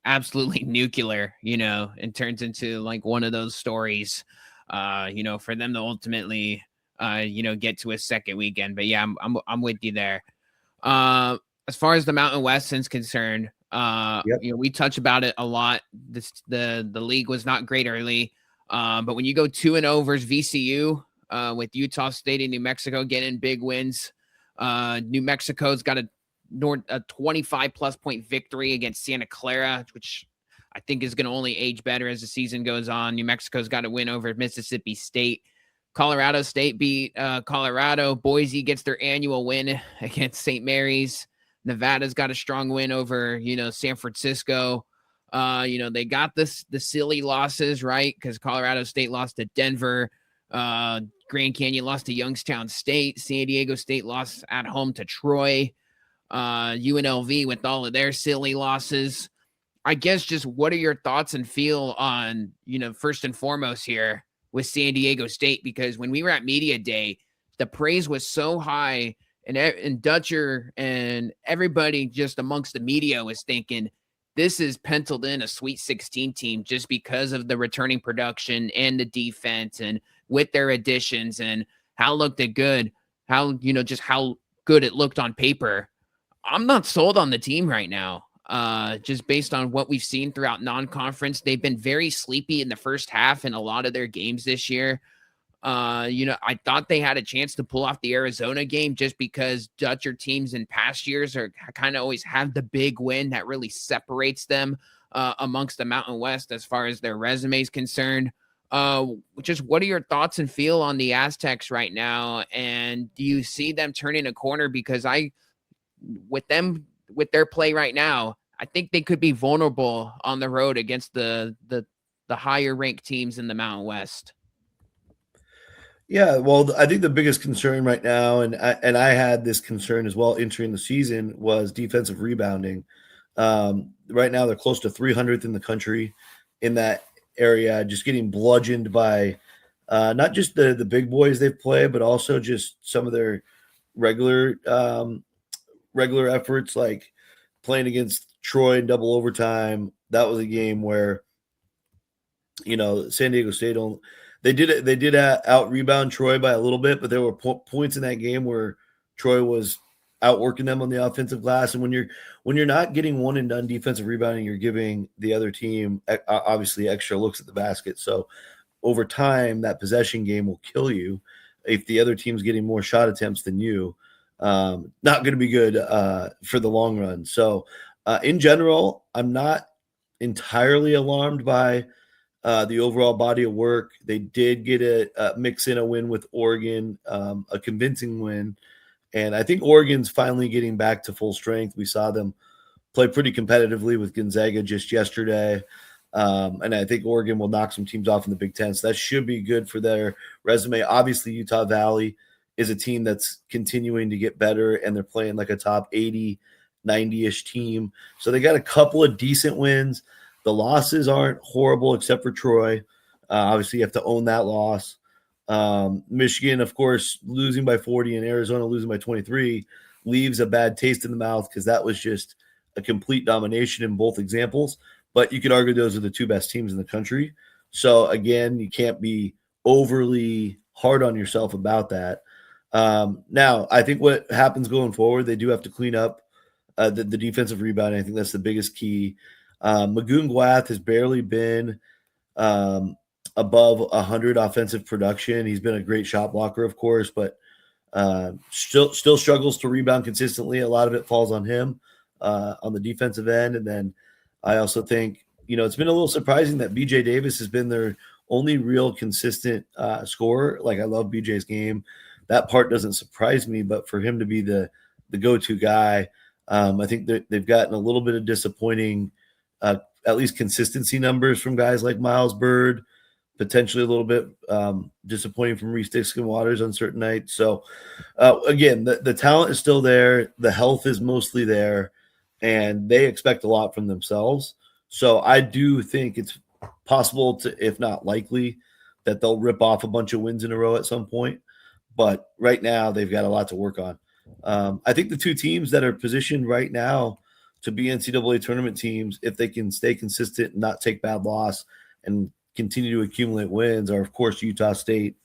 nuclear, and turns into like one of those stories, for them to ultimately, get to a second weekend. But yeah, I'm with you there. As far as the Mountain West is concerned, we touch about it a lot. The league was not great early, but when you go 2-0 versus VCU, with Utah State and New Mexico getting big wins, New Mexico's got a 25+ point victory against Santa Clara, which I think is going to only age better as the season goes on. New Mexico's got a win over Mississippi State. Colorado State beat Colorado. Boise gets their annual win against St. Mary's. Nevada's got a strong win over, San Francisco. They got the silly losses, right? Because Colorado State lost to Denver. Grand Canyon lost to Youngstown State. San Diego State lost at home to Troy. UNLV with all of their silly losses. I guess just what are your thoughts and feel on, first and foremost here with San Diego State? Because when we were at Media Day, the praise was so high, and Dutcher and everybody just amongst the media was thinking this is penciled in a Sweet 16 team just because of the returning production and the defense and with their additions and how looked it good, just how good it looked on paper. I'm not sold on the team right now. Just based on what we've seen throughout non-conference, they've been very sleepy in the first half in a lot of their games this year. I thought they had a chance to pull off the Arizona game just because Dutcher teams in past years are kind of always have the big win that really separates them amongst the Mountain West as far as their resume is concerned. Just what are your thoughts and feel on the Aztecs right now? And do you see them turning a corner? Because with their play right now, I think they could be vulnerable on the road against the higher ranked teams in the Mountain West. Yeah, well, I think the biggest concern right now, and I had this concern as well entering the season, was defensive rebounding. Right now, they're close to 300th in the country in that area, just getting bludgeoned by not just the big boys they've played, but also just some of their regular efforts, like playing against Troy in double overtime. That was a game where, San Diego State they did out rebound Troy by a little bit, but there were points in that game where Troy was outworking them on the offensive glass. And when you're not getting one and done defensive rebounding, you're giving the other team obviously extra looks at the basket. So over time, that possession game will kill you if the other team's getting more shot attempts than you. Not going to be good for the long run. So in general, I'm not entirely alarmed by the overall body of work. They did get a mix in a win with Oregon, a convincing win. And I think Oregon's finally getting back to full strength. We saw them play pretty competitively with Gonzaga just yesterday. And I think Oregon will knock some teams off in the Big Ten. So that should be good for their resume. Obviously, Utah Valley is a team that's continuing to get better, and they're playing like a top 80, 90-ish team. So they got a couple of decent wins. The losses aren't horrible except for Troy. Obviously, you have to own that loss. Michigan, of course, losing by 40 and Arizona losing by 23 leaves a bad taste in the mouth because that was just a complete domination in both examples. But you could argue those are the two best teams in the country. So, again, you can't be overly hard on yourself about that. Now, I think what happens going forward, they do have to clean up the defensive rebound. I think that's the biggest key. Magoon-Gwath has barely been above 100 offensive production. He's been a great shot blocker, of course, but still struggles to rebound consistently. A lot of it falls on him on the defensive end. And then I also think, it's been a little surprising that BJ Davis has been their only real consistent scorer. Like, I love BJ's game. That part doesn't surprise me, but for him to be the go-to guy, I think that they've gotten a little bit of disappointing, at least consistency numbers from guys like Miles Bird, potentially a little bit disappointing from Reese Dixon Waters on certain nights. So, again, the talent is still there. The health is mostly there, and they expect a lot from themselves. So I do think it's possible to, if not likely, that they'll rip off a bunch of wins in a row at some point. But right now, they've got a lot to work on. I think the two teams that are positioned right now to be NCAA tournament teams, if they can stay consistent and not take bad loss and continue to accumulate wins, are, of course, Utah State,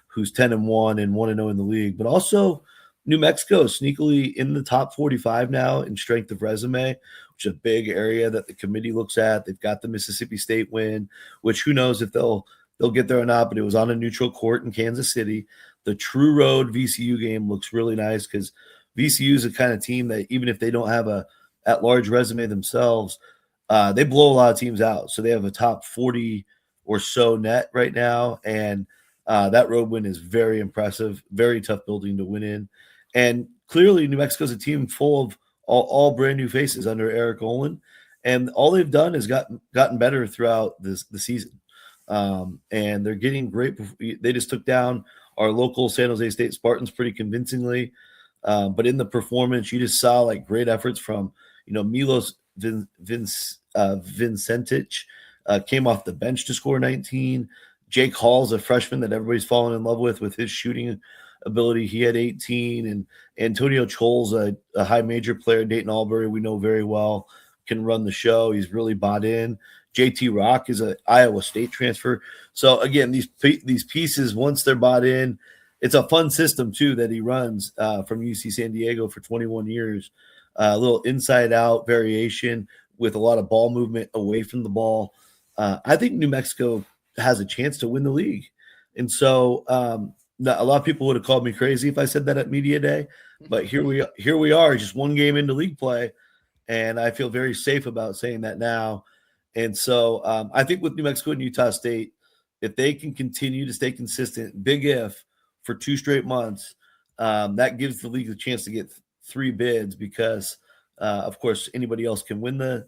who's 10-1 and 1-0 in the league, but also New Mexico, sneakily in the top 45 now in strength of resume, which is a big area that the committee looks at. They've got the Mississippi State win, which who knows if they'll get there or not, but it was on a neutral court in Kansas City. The True Road VCU game looks really nice because VCU is the kind of team that even if they don't have a at-large resume themselves, they blow a lot of teams out. So they have a top 40 or so net right now, and that road win is very impressive, very tough building to win in. And clearly New Mexico's a team full of all brand new faces under Eric Olin, and all they've done is gotten better throughout the season. And they're getting great. They just took down our local San Jose State Spartans pretty convincingly. But in the performance, you just saw like great efforts from, Milos Vincentich came off the bench to score 19. Jake Hall's a freshman that everybody's fallen in love with his shooting ability. He had 18, and Antonio Chol's a high major player. Dayton Albury, we know very well, can run the show. He's really bought in. JT Rock is an Iowa State transfer. So again, these pieces, once they're bought in, it's a fun system too that he runs from UC San Diego for 21 years. A little inside out variation with a lot of ball movement away from the ball. I think New Mexico has a chance to win the league. And so a lot of people would have called me crazy if I said that at media day, but here we are, just one game into league play. And I feel very safe about saying that now. And so I think with New Mexico and Utah State, if they can continue to stay consistent, big if, for 2 straight months, that gives the league a chance to get 3 bids because, of course, anybody else can win the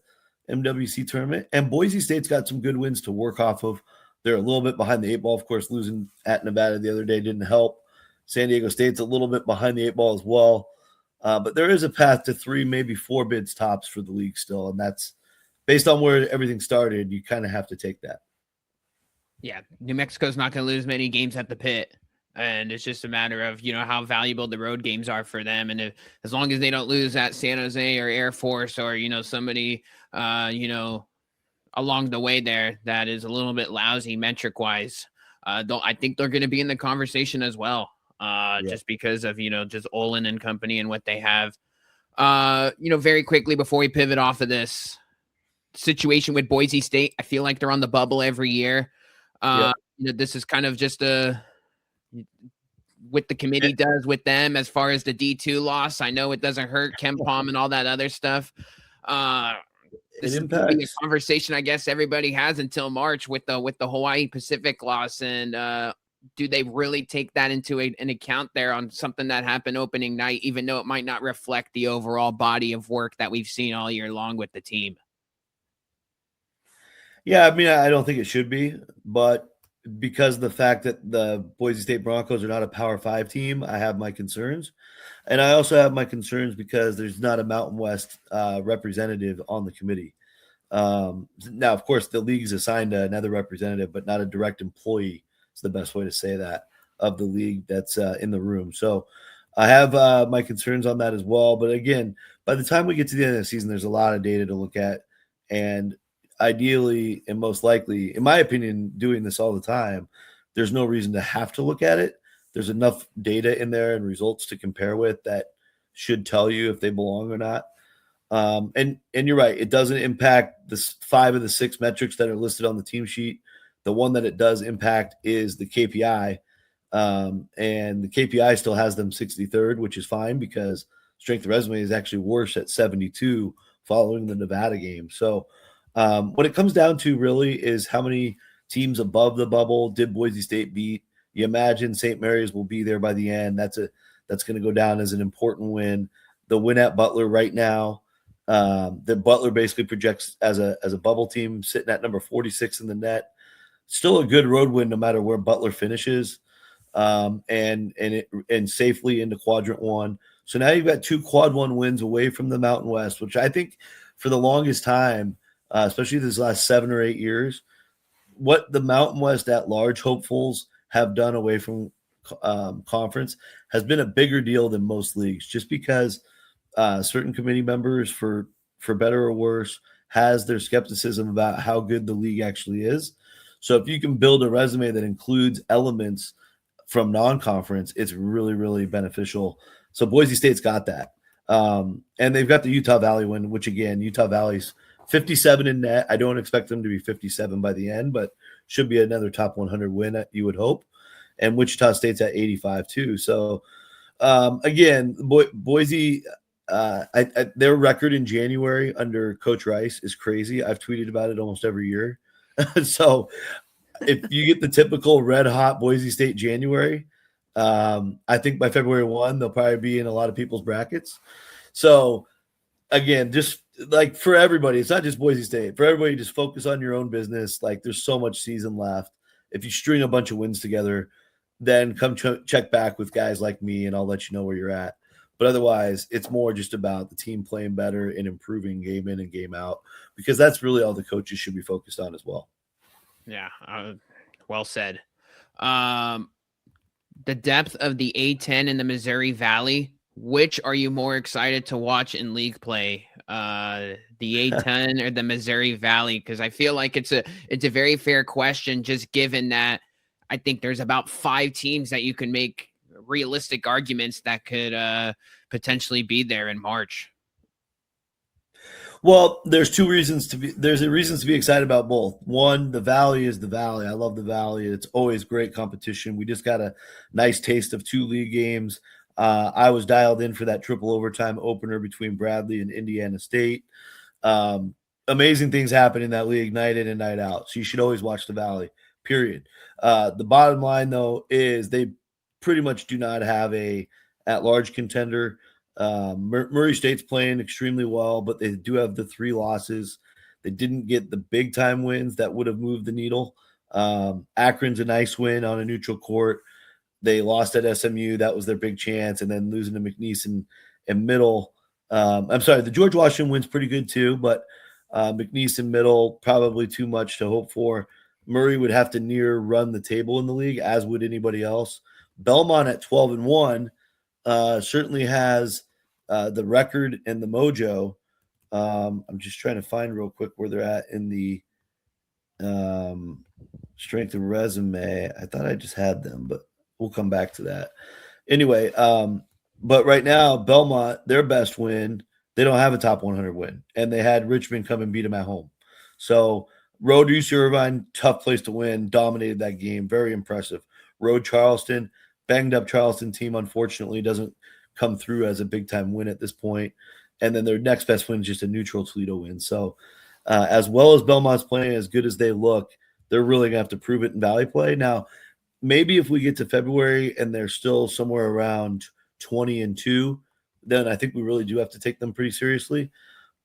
MWC tournament. And Boise State's got some good wins to work off of. They're a little bit behind the 8 ball. Of course, losing at Nevada the other day didn't help. San Diego State's a little bit behind the 8 ball as well. But there is a path to 3, maybe 4 bids tops for the league still. And that's based on where everything started. You kind of have to take that. Yeah. New Mexico's not going to lose many games at the pit. And it's just a matter of, how valuable the road games are for them. And as long as they don't lose at San Jose or Air Force or, somebody, along the way there that is a little bit lousy metric wise, I think they're going to be in the conversation as well. Just because of, just Olin and company and what they have. Very quickly before we pivot off of this situation with Boise State, I feel like they're on the bubble every year. This is kind of just what the committee does with them as far as the D2 loss. I know it doesn't hurt KenPom and all that other stuff. This is going to be a conversation I guess everybody has until March with the Hawaii Pacific loss. And do they really take that into an account there on something that happened opening night, even though it might not reflect the overall body of work that we've seen all year long with the team? Yeah, I mean, I don't think it should be, but because of the fact that the Boise State Broncos are not a Power 5 team, I have my concerns. And I also have my concerns because there's not a Mountain West representative on the committee. Now, of course, the league's assigned another representative, but not a direct employee. It's the best way to say that. of the league that's in the room. So I have my concerns on that as well. But again, by the time we get to the end of the season, there's a lot of data to look at. And ideally, and most likely, in my opinion, doing this all the time, there's no reason to have to look at it. There's enough data in there and results to compare with that should tell you if they belong or not. And you're right, it doesn't impact the 5 of the 6 metrics that are listed on the team sheet. The one that it does impact is the KPI. And the KPI still has them 63rd, which is fine because strength of resume is actually worse at 72 following the Nevada game. So what it comes down to really is how many teams above the bubble did Boise State beat. You imagine St. Mary's will be there by the end. That's going to go down as an important win. The win at Butler right now, the Butler basically projects as a bubble team sitting at number 46 in the net. Still a good road win no matter where Butler finishes, and safely into quadrant 1. So now you've got 2 quad 1 wins away from the Mountain West, which I think for the longest time, especially these last 7 or 8 years, what the Mountain West at large hopefuls have done away from conference has been a bigger deal than most leagues, just because certain committee members, for better or worse, has their skepticism about how good the league actually is. So if you can build a resume that includes elements from non-conference, it's really, really beneficial. So Boise State's got that. And they've got the Utah Valley win, which again, Utah Valley's 57 in net. I don't expect them to be 57 by the end, but should be another top 100 win, you would hope. And Wichita State's at 85 too. So again, Boise, their record in January under Coach Rice is crazy. I've tweeted about it almost every year. So if you get the typical red hot Boise State January, I think by February 1, they'll probably be in a lot of people's brackets. So again, just like for everybody, it's not just Boise State. For everybody, just focus on your own business. Like there's so much season left. If you string a bunch of wins together, then come check back with guys like me, and I'll let you know where you're at. But otherwise, it's more just about the team playing better and improving game in and game out, because that's really all the coaches should be focused on as well. Yeah, well said. The depth of the A10 in the Missouri Valley, which are you more excited to watch in league play? The A10 or the Missouri Valley? Because I feel like it's a very fair question, just given that I think there's about 5 teams that you can make realistic arguments that could potentially be there in March. Well, there's reasons to be excited about both. One, the Valley is the Valley. I love the Valley. It's always great competition. We just got a nice taste of 2 league games. I was dialed in for that triple overtime opener between Bradley and Indiana State. Amazing things happen in that league night in and night out. So you should always watch the Valley, period. The bottom line, though, is they pretty much do not have a at-large contender. Murray State's playing extremely well, but they do have the 3 losses. They didn't get the big-time wins that would have moved the needle. Akron's a nice win on a neutral court. They lost at SMU. That was their big chance. And then losing to McNeese and Middle. I'm sorry, the George Washington win's pretty good too, but McNeese and Middle, probably too much to hope for. Murray would have to near run the table in the league, as would anybody else. Belmont at 12-1 certainly has the record and the mojo. I'm just trying to find real quick where they're at in the strength of resume. I thought I just had them, but we'll come back to that. Anyway, but right now, Belmont, their best win, they don't have a top 100 win, and they had Richmond come and beat them at home. So road UC Irvine, tough place to win, dominated that game, very impressive. Road Charleston, banged up Charleston team, unfortunately, doesn't come through as a big-time win at this point. And then their next best win is just a neutral Toledo win. So as well as Belmont's playing, as good as they look, they're really going to have to prove it in Valley play. Now, maybe if we get to February and they're still somewhere around 20-2, then I think we really do have to take them pretty seriously.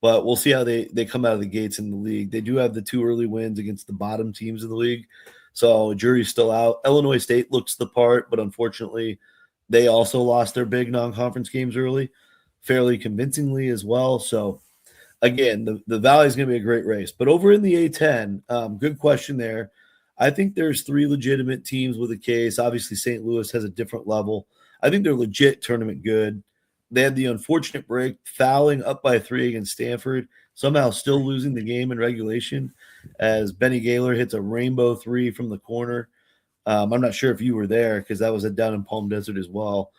But we'll see how they come out of the gates in the league. They do have the 2 early wins against the bottom teams of the league. So jury's still out. Illinois State looks the part, but unfortunately, they also lost their big non-conference games early, fairly convincingly as well. So again, the Valley is going to be a great race. But over in the A10, good question there. I think there's 3 legitimate teams with a case. Obviously, St. Louis has a different level. I think they're legit tournament good. They had the unfortunate break, fouling up by 3 against Stanford, somehow still losing the game in regulation as Benny Gaylor hits a rainbow 3 from the corner. I'm not sure if you were there because that was down in Palm Desert as well.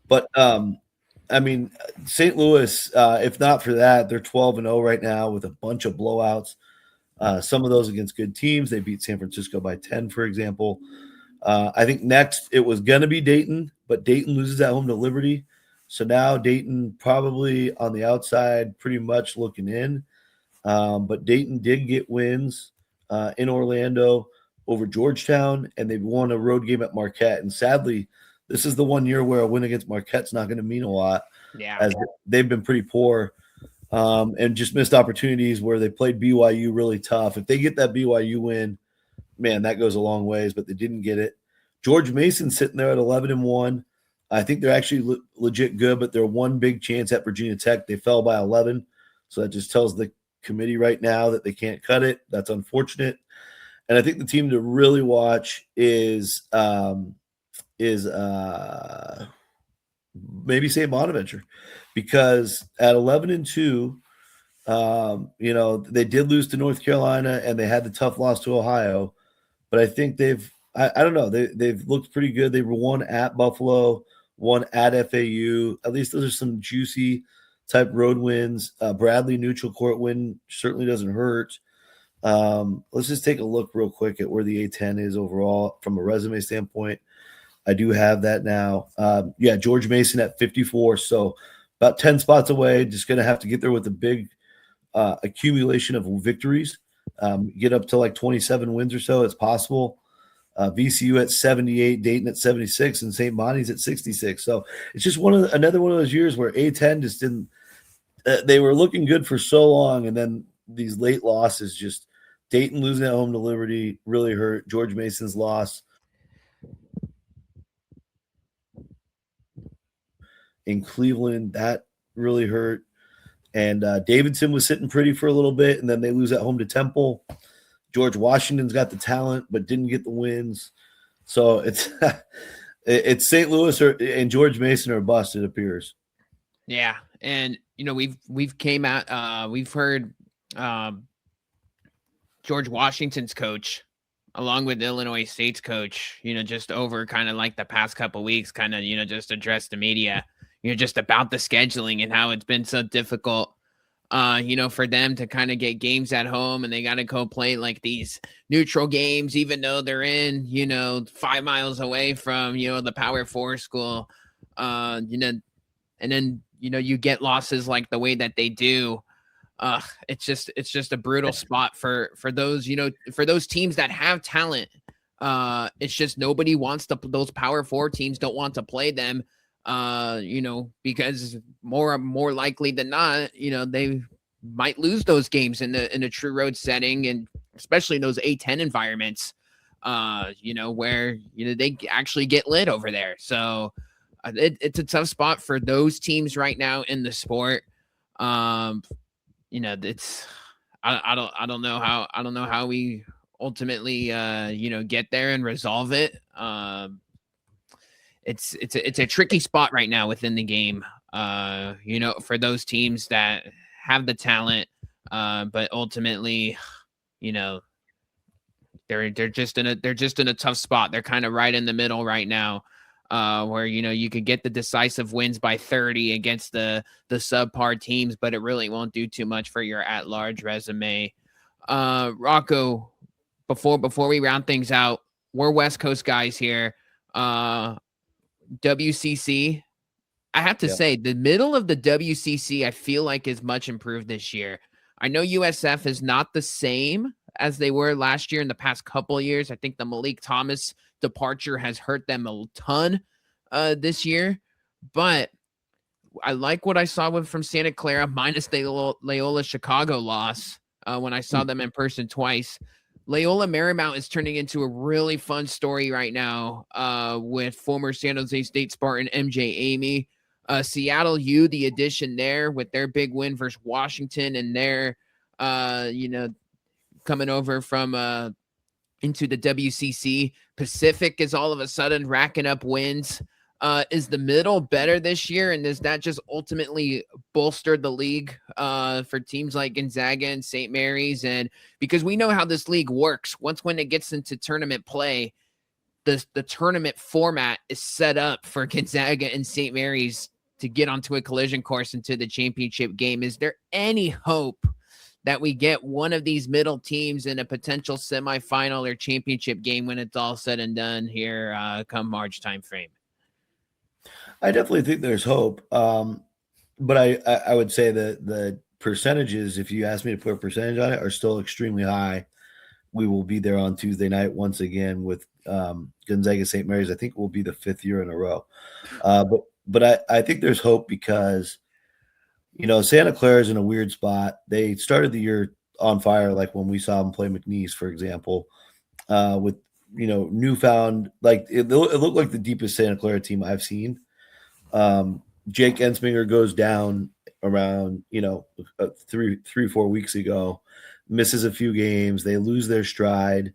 But, I mean, St. Louis, if not for that, they're 12-0 right now with a bunch of blowouts. Some of those against good teams. They beat San Francisco by 10, for example. I think next it was going to be Dayton, but Dayton loses at home to Liberty. So now Dayton probably on the outside, pretty much looking in. But Dayton did get wins in Orlando over Georgetown, and they've won a road game at Marquette. And sadly, this is the one year where a win against Marquette's not going to mean a lot. Yeah, as they've been pretty poor. And just missed opportunities where they played BYU really tough. If they get that BYU win, man, that goes a long ways, but they didn't get it. George Mason sitting there at 11-1. I think they're actually legit good, but they're one big chance at Virginia Tech. They fell by 11. So that just tells the committee right now that they can't cut it. That's unfortunate. And I think the team to really watch is maybe St. Bonaventure, because at 11-2, they did lose to North Carolina and they had the tough loss to Ohio, but I think I don't know, they've looked pretty good. They were one at Buffalo, one at FAU. At least those are some juicy type road wins. Bradley neutral court win certainly doesn't hurt. Let's just take a look real quick at where the A10 is overall from a resume standpoint. I do have that now. George Mason at 54. So about 10 spots away. Just going to have to get there with a big accumulation of victories. Get up to like 27 wins or so. It's possible. VCU at 78, Dayton at 76, and St. Bonnie's at 66. So it's just another one of those years where A10 just didn't. They were looking good for so long, and then these late losses, just Dayton losing at home to Liberty really hurt. George Mason's loss in Cleveland, that really hurt. And Davidson was sitting pretty for a little bit, and then they lose at home to Temple. George Washington's got the talent, but didn't get the wins. So it's St. Louis and George Mason are bust, it appears. Yeah, and we've came out. We've heard George Washington's coach, along with Illinois State's coach, just over kind of like the past couple of weeks, kind of just address the media. Just about the scheduling and how it's been so difficult, for them to kind of get games at home, and they got to go play like these neutral games, even though they're in, 5 miles away from, the Power 4 school, and then, you get losses like the way that they do. It's just a brutal spot for those, for those teams that have talent. It's just nobody wants those Power 4 teams don't want to play them. Because more likely than not, they might lose those games in a true road setting, and especially in those A10 environments, where, they actually get lit over there. So it's a tough spot for those teams right now in the sport. It's, I don't know how we ultimately, get there and resolve it. It's a tricky spot right now within the game, for those teams that have the talent, but ultimately, they're just in a tough spot. They're kind of right in the middle right now, where you could get the decisive wins by 30 against the subpar teams, but it really won't do too much for your at-large resume. Rocco, before we round things out, we're West Coast guys here. WCC, I have to say the middle of the WCC I feel like is much improved this year. I know USF is not the same as they were last year in the past couple of years. I think the Malik Thomas departure has hurt them a ton this year, but I like what I saw from Santa Clara, minus the Loyola Chicago loss when I saw them in person twice. Loyola Marymount is turning into a really fun story right now with former San Jose State Spartan MJ Amy. Seattle U, the addition there with their big win versus Washington, and their, coming over from into the WCC. Pacific is all of a sudden racking up wins. Is the middle better this year? And does that just ultimately bolster the league for teams like Gonzaga and St. Mary's? And because we know how this league works, when it gets into tournament play, the tournament format is set up for Gonzaga and St. Mary's to get onto a collision course into the championship game. Is there any hope that we get one of these middle teams in a potential semifinal or championship game when it's all said and done here come March timeframe? I definitely think there's hope. But I would say that the percentages, if you ask me to put a percentage on it, are still extremely high. We will be there on Tuesday night once again with Gonzaga St. Mary's. I think it will be the 5th year in a row. But I think there's hope because, Santa Clara is in a weird spot. They started the year on fire, like when we saw them play McNeese, for example, with, newfound, like it looked like the deepest Santa Clara team I've seen. Jake Ensminger goes down around, 3-4 weeks ago, misses a few games. They lose their stride.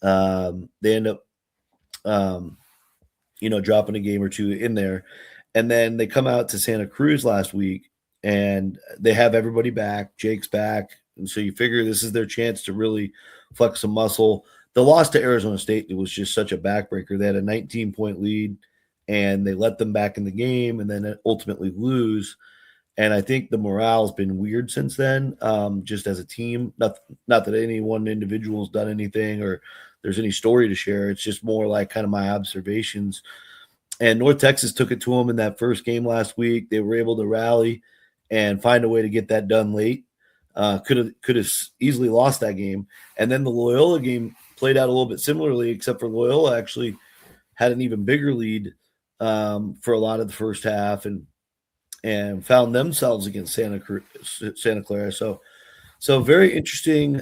They end up, dropping a game or two in there. And then they come out to Santa Cruz last week and they have everybody back. Jake's back. And so you figure this is their chance to really flex some muscle. The loss to Arizona State, it was just such a backbreaker. They had a 19-point lead and they let them back in the game and then ultimately lose. And I think the morale has been weird since then, just as a team. Not that any one individual has done anything or there's any story to share. It's just more like kind of my observations. And North Texas took it to them in that first game last week. They were able to rally and find a way to get that done late. Could have easily lost that game. And then the Loyola game played out a little bit similarly, except for Loyola actually had an even bigger lead for a lot of the first half and found themselves against Santa Clara. So very interesting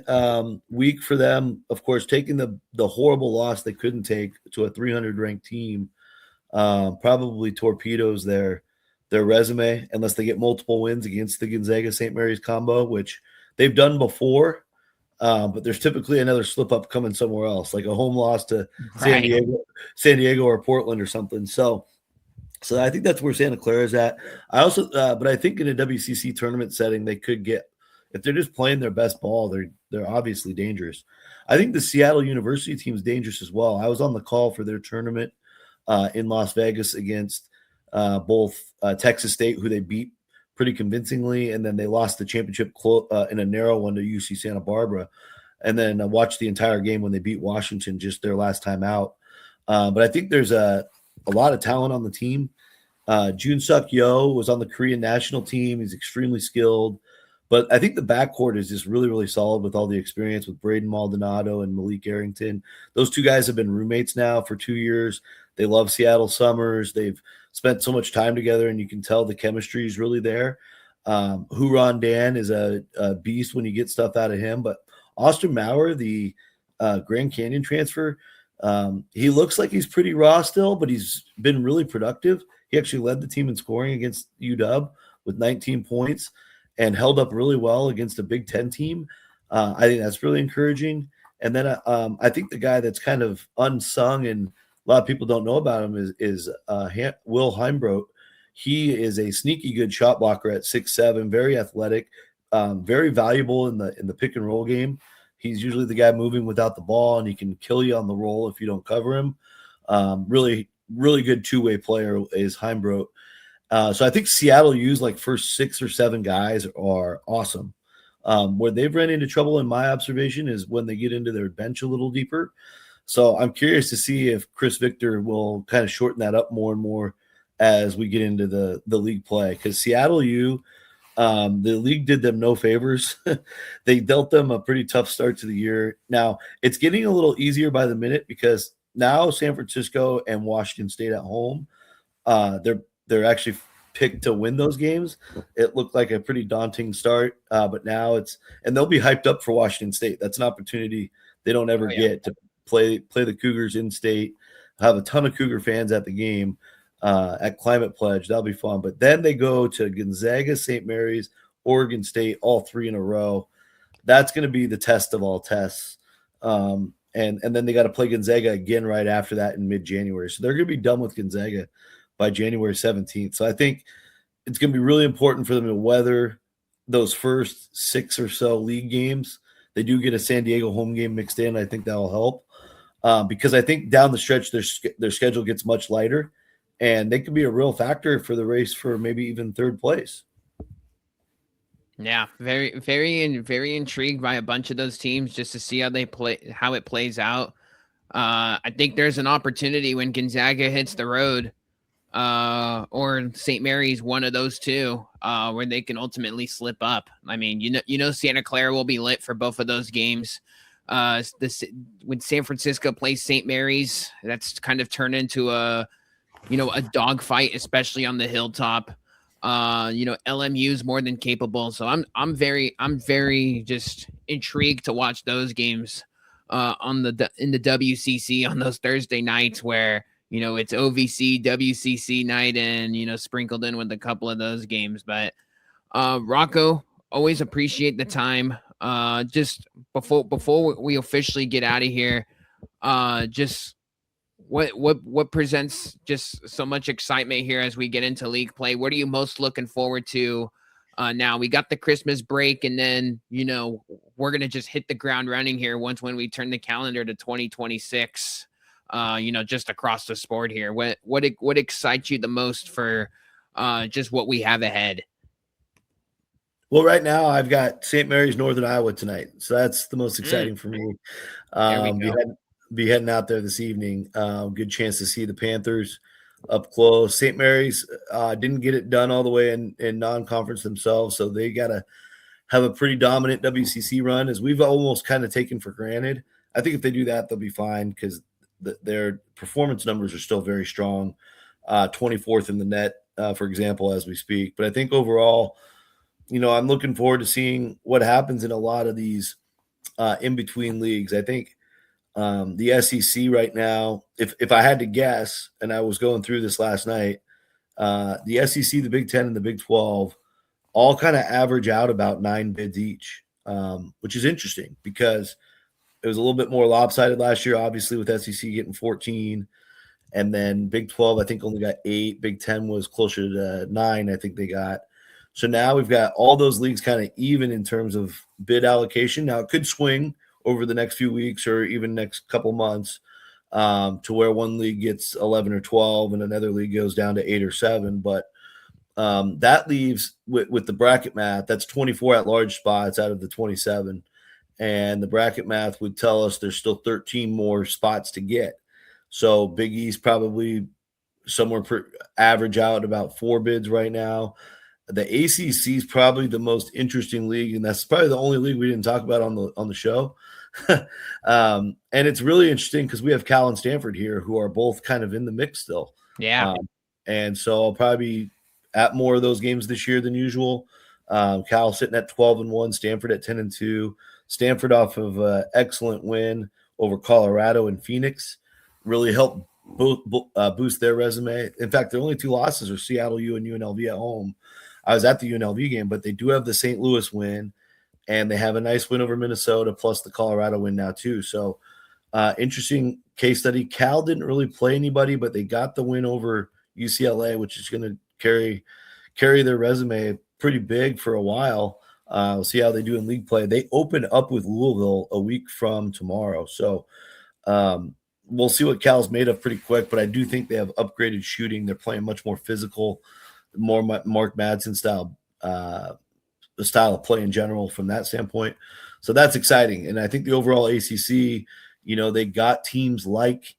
week for them. Of course, taking the horrible loss they couldn't take to a 300 ranked team probably torpedoes their resume unless they get multiple wins against the Gonzaga St. Mary's combo, which they've done before. But there's typically another slip up coming somewhere else, like a home loss to San Diego or Portland or something. So I think that's where Santa Clara is at. I also, but I think in a WCC tournament setting, they could get, if they're just playing their best ball, they're obviously dangerous. I think the Seattle University team is dangerous as well. I was on the call for their tournament in Las Vegas against both Texas State, who they beat pretty convincingly, and then they lost the championship in a narrow one to UC Santa Barbara, and then watched the entire game when they beat Washington just their last time out. But I think there's a lot of talent on the team. Jun-Suk Yo was on the Korean national team. He's extremely skilled. But I think the backcourt is just really, really solid with all the experience with Braden Maldonado and Malik Arrington. Those two guys have been roommates now for 2 years. They love Seattle summers. They've spent so much time together, and you can tell the chemistry is really there. Huron Dan is a beast when you get stuff out of him. But Austin Maurer, the Grand Canyon transfer, he looks like he's pretty raw still, but he's been really productive. He actually led the team in scoring against UW with 19 points and held up really well against a Big Ten team. I think that's really encouraging. And then I think the guy that's kind of unsung and a lot of people don't know about him is Will Heimbrodt. He is a sneaky good shot blocker at 6'7", very athletic, very valuable in the pick and roll game. He's usually the guy moving without the ball, and he can kill you on the roll if you don't cover him. Really, really good two-way player is Heimbrodt. So I think Seattle U's like first 6 or 7 guys are awesome. Where they've ran into trouble in my observation is when they get into their bench a little deeper. So I'm curious to see if Chris Victor will kind of shorten that up more and more as we get into the league play. Because Seattle U, the league did them no favors. They dealt them a pretty tough start to the year. Now, it's getting a little easier by the minute because now San Francisco and Washington State at home, they're actually picked to win those games. It looked like a pretty daunting start, but now and they'll be hyped up for Washington State. That's an opportunity they don't ever get to play the Cougars in state, have a ton of Cougar fans at the game at Climate Pledge. That'll be fun. But then they go to Gonzaga, St. Mary's, Oregon State, all 3 in a row. That's going to be the test of all tests. And and then they got to play Gonzaga again right after that in mid-January. So they're going to be done with Gonzaga by January 17th. So I think it's going to be really important for them to weather those first 6 or so league games. They do get a San Diego home game mixed in. I think that will help because I think down the stretch their schedule gets much lighter, and they could be a real factor for the race for maybe even third place. Yeah, very intrigued by a bunch of those teams just to see how it plays out. I think there's an opportunity when Gonzaga hits the road, or St. Mary's, one of those two, where they can ultimately slip up. I mean, Santa Clara will be lit for both of those games. When San Francisco plays St. Mary's, that's kind of turned into a dogfight, especially on the hilltop. LMU is more than capable, so I'm very just intrigued to watch those games in the WCC on those Thursday nights where it's OVC, WCC night, and sprinkled in with a couple of those games. But Rocco, always appreciate the time. Just before we officially get out of here, just what presents just so much excitement here as we get into league play? What are you most looking forward to? Now we got the Christmas break, and then we're gonna just hit the ground running here when we turn the calendar to 2026. Just across the sport here. What excites you the most for just what we have ahead? Well, right now I've got St. Mary's, Northern Iowa tonight, so that's the most exciting for me. Be heading out there this evening. Good chance to see the Panthers up close. St. Mary's didn't get it done all the way in non-conference themselves, so they got to have a pretty dominant WCC run, as we've almost kind of taken for granted. I think if they do that, they'll be fine because their performance numbers are still very strong. 24th in the net, for example, as we speak. But I think overall, I'm looking forward to seeing what happens in a lot of these in-between leagues. I think the SEC right now, if I had to guess, and I was going through this last night, the SEC, the Big 10, and the Big 12 all kind of average out about 9 bids each, which is interesting because it was a little bit more lopsided last year, obviously, with SEC getting 14. And then Big 12, I think, only got 8. Big 10 was closer to 9, I think they got. So now we've got all those leagues kind of even in terms of bid allocation. Now it could swing over the next few weeks or even next couple months to where one league gets 11 or 12 and another league goes down to 8 or 7. But that leaves with the bracket math, that's 24 at-large spots out of the 27. And the bracket math would tell us there's still 13 more spots to get. So Big East probably somewhere average out about 4 bids right now. The ACC is probably the most interesting league, and that's probably the only league we didn't talk about on the show. And it's really interesting because we have Cal and Stanford here, who are both kind of in the mix still. Yeah. And so I'll probably be at more of those games this year than usual. Cal sitting at 12-1, Stanford at 10-2. Stanford off of an excellent win over Colorado and Phoenix, really helped boost their resume. In fact, their only 2 losses are Seattle U and UNLV at home. I was at the UNLV game, but they do have the St. Louis win, and they have a nice win over Minnesota, plus the Colorado win now too. So interesting case study. Cal didn't really play anybody, but they got the win over UCLA, which is going to carry their resume pretty big for a while. We'll see how they do in league play. They open up with Louisville a week from tomorrow. So we'll see what Cal's made of pretty quick, but I do think they have upgraded shooting. They're playing much more physical, more Mark Madsen style, the style of play in general from that standpoint. So that's exciting. And I think the overall ACC, they got teams like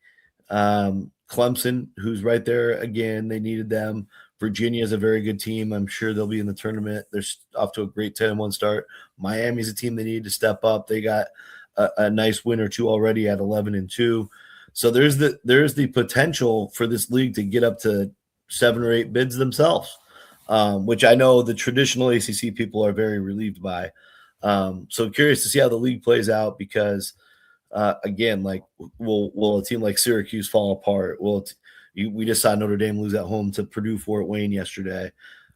Clemson, who's right there again. They needed them. Virginia is a very good team. I'm sure they'll be in the tournament. They're off to a great 10-1 start. Miami's a team they need to step up. They got a nice win or 2 already at 11-2. So there's the potential for this league to get up to 7 or 8 bids themselves, which I know the traditional ACC people are very relieved by. So curious to see how the league plays out because, again, like will a team like Syracuse fall apart? We just saw Notre Dame lose at home to Purdue Fort Wayne yesterday.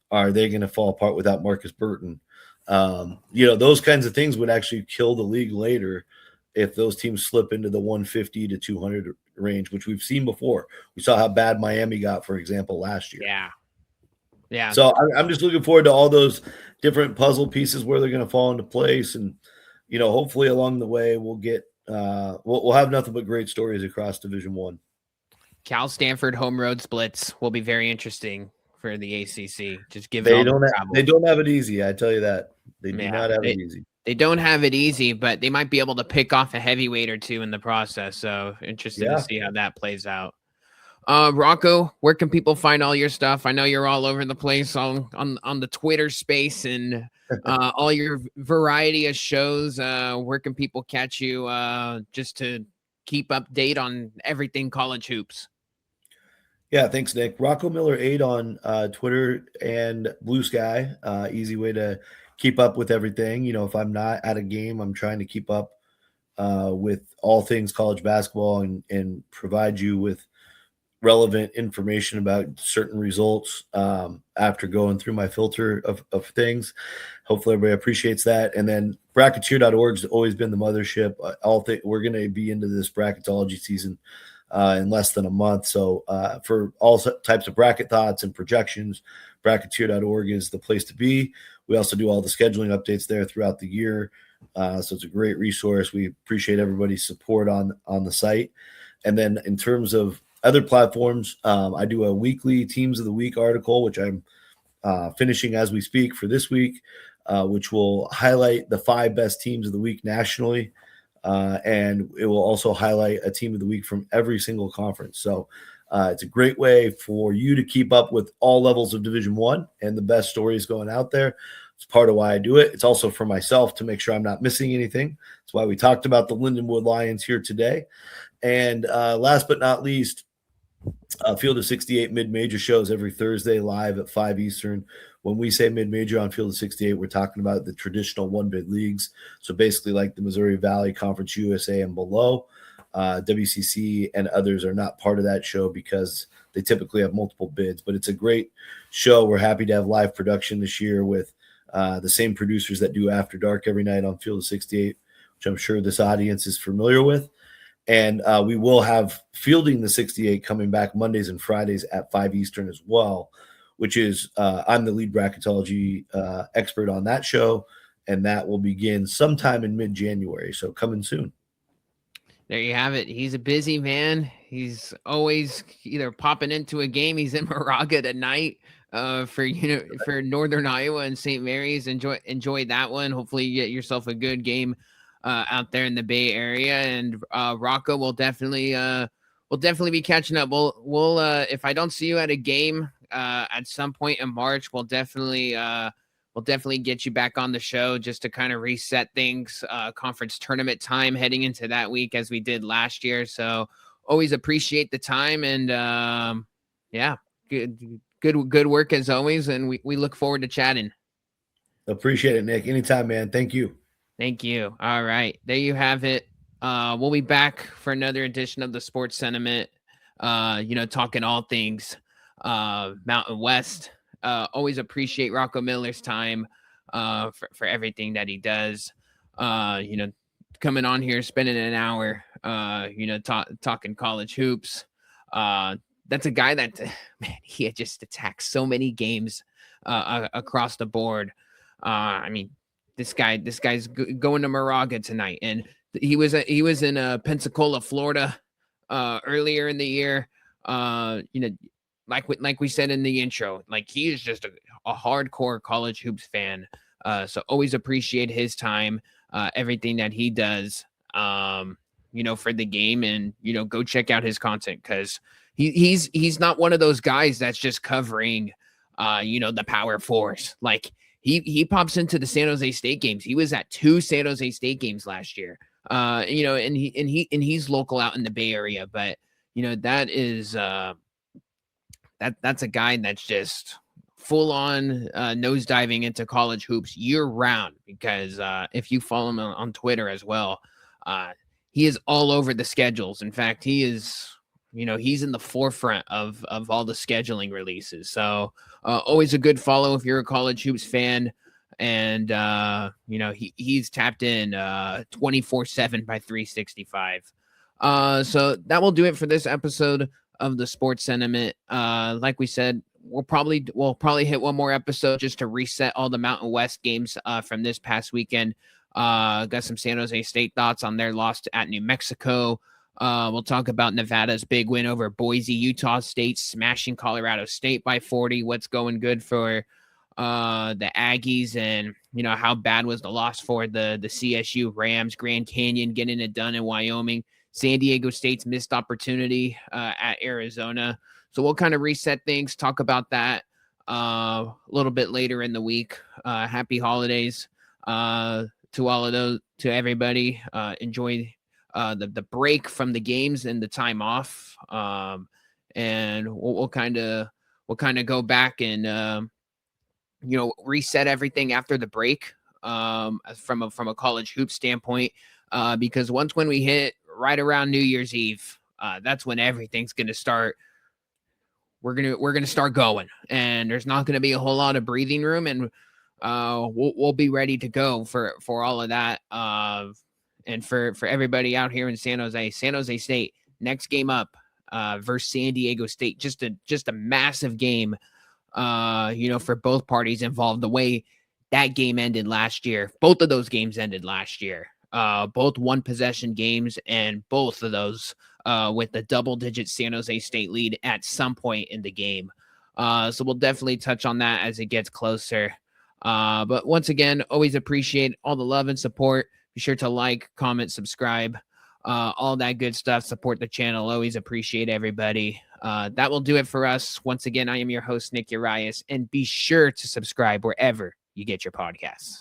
Are they going to fall apart without Marcus Burton? Those kinds of things would actually kill the league later. if those teams slip into the 150 to 200 range, which we've seen before. We saw how bad Miami got, for example, last year. Yeah. So I'm just looking forward to all those different puzzle pieces where they're going to fall into place. And, hopefully along the way we'll get we'll have nothing but great stories across Division I. Cal Stanford home road splits will be very interesting for the ACC. Just give they don't have it easy. I tell you that they do not have it easy. They don't have it easy, but they might be able to pick off a heavyweight or two in the process. So interesting to see how that plays out. Rocco, where can people find all your stuff? I know you're all over the place on the Twitter space and all your variety of shows. Where can people catch you just to keep update on everything college hoops? Yeah, thanks, Nick. Rocco Miller 8 on Twitter and Blue Sky. Easy way to keep up with everything. If I'm not at a game, I'm trying to keep up with all things college basketball and provide you with relevant information about certain results after going through my filter of things. Hopefully everybody appreciates that. And then bracketeer.org has always been the mothership. We're going to be into this bracketology season in less than a month. So for all types of bracket thoughts and projections, bracketeer.org is the place to be. We also do all the scheduling updates there throughout the year. So it's a great resource. We appreciate everybody's support on the site. And then in terms of other platforms, I do a weekly Teams of the Week article, which I'm finishing as we speak for this week, which will highlight the 5 best teams of the week nationally. And it will also highlight a team of the week from every single conference. So it's a great way for you to keep up with all levels of Division I and the best stories going out there. It's part of why I do it. It's also for myself to make sure I'm not missing anything. That's why we talked about the Lindenwood Lions here today. And last but not least, Field of 68 mid-major shows every Thursday live at 5 Eastern. When we say mid-major on Field of 68, we're talking about the traditional one-bid leagues. So basically like the Missouri Valley Conference USA and below. WCC and others are not part of that show because they typically have multiple bids. But it's a great show. We're happy to have live production this year with the same producers that do After Dark every night on Field of 68, which I'm sure this audience is familiar with. And we will have Fielding the 68 coming back Mondays and Fridays at 5 Eastern as well, which is I'm the lead bracketology expert on that show, and that will begin sometime in mid-January, so coming soon. There you have it. He's a busy man. He's always either popping into a game. He's in Moraga tonight for Northern Iowa and St. Mary's. Enjoy that one. Hopefully you get yourself a good game out there in the Bay Area. And Rocco will definitely be catching up. We'll if I don't see you at a game at some point in March, we'll definitely get you back on the show just to kind of reset things, conference tournament time heading into that week as we did last year. So always appreciate the time and good work as always. And we look forward to chatting. Appreciate it, Nick. Anytime, man. Thank you. Thank you. All right. There you have it. We'll be back for another edition of the Sports Sentiment, talking all things Mountain West. Always appreciate Rocco Miller's time for everything that he does. Coming on here, spending an hour, talking college hoops. That's a guy that, man, he had just attacked so many games across the board. This guy's going to Moraga tonight, and he was in Pensacola, Florida, earlier in the year. Like we said in the intro, like he is just a hardcore college hoops fan. So always appreciate his time, everything that he does, for the game, and go check out his content because he's not one of those guys that's just covering, the Power Fours. Like he pops into the San Jose State games. He was at 2 San Jose State games last year. And he's local out in the Bay Area, but that is that's a guy that's just full on nosediving into college hoops year round because if you follow him on Twitter as well, he is all over the schedules. In fact, he is, he's in the forefront of all the scheduling releases. So always a good follow if you're a college hoops fan. And he's tapped in 24/7 by 365. So that will do it for this episode of the Sports Sentiment. Like we said, we'll probably hit one more episode just to reset all the Mountain West games from this past weekend. Got some San Jose State thoughts on their loss at New Mexico. We'll talk about Nevada's big win over Boise, Utah State smashing Colorado State by 40. What's going good for the Aggies, and how bad was the loss for the CSU Rams? Grand Canyon getting it done in Wyoming. San Diego State's missed opportunity at Arizona. So we'll kind of reset things, talk about that a little bit later in the week. Happy holidays to all of those, to everybody. Enjoy the break from the games and the time off. And we'll kind of go back and reset everything after the break from a college hoop standpoint, because when we hit right around New Year's Eve, that's when everything's going to start. We're gonna start going, and there's not going to be a whole lot of breathing room, and we'll be ready to go for all of that. And for everybody out here in San Jose State, next game up versus San Diego State, just a massive game. For both parties involved. The way that game ended last year, both of those games ended last year. Both one possession games, and both of those with a double-digit San Jose State lead at some point in the game. So we'll definitely touch on that as it gets closer. But once again, always appreciate all the love and support. Be sure to like, comment, subscribe, all that good stuff. Support the channel. Always appreciate everybody. That will do it for us. Once again, I am your host, Nick Urias, and be sure to subscribe wherever you get your podcasts.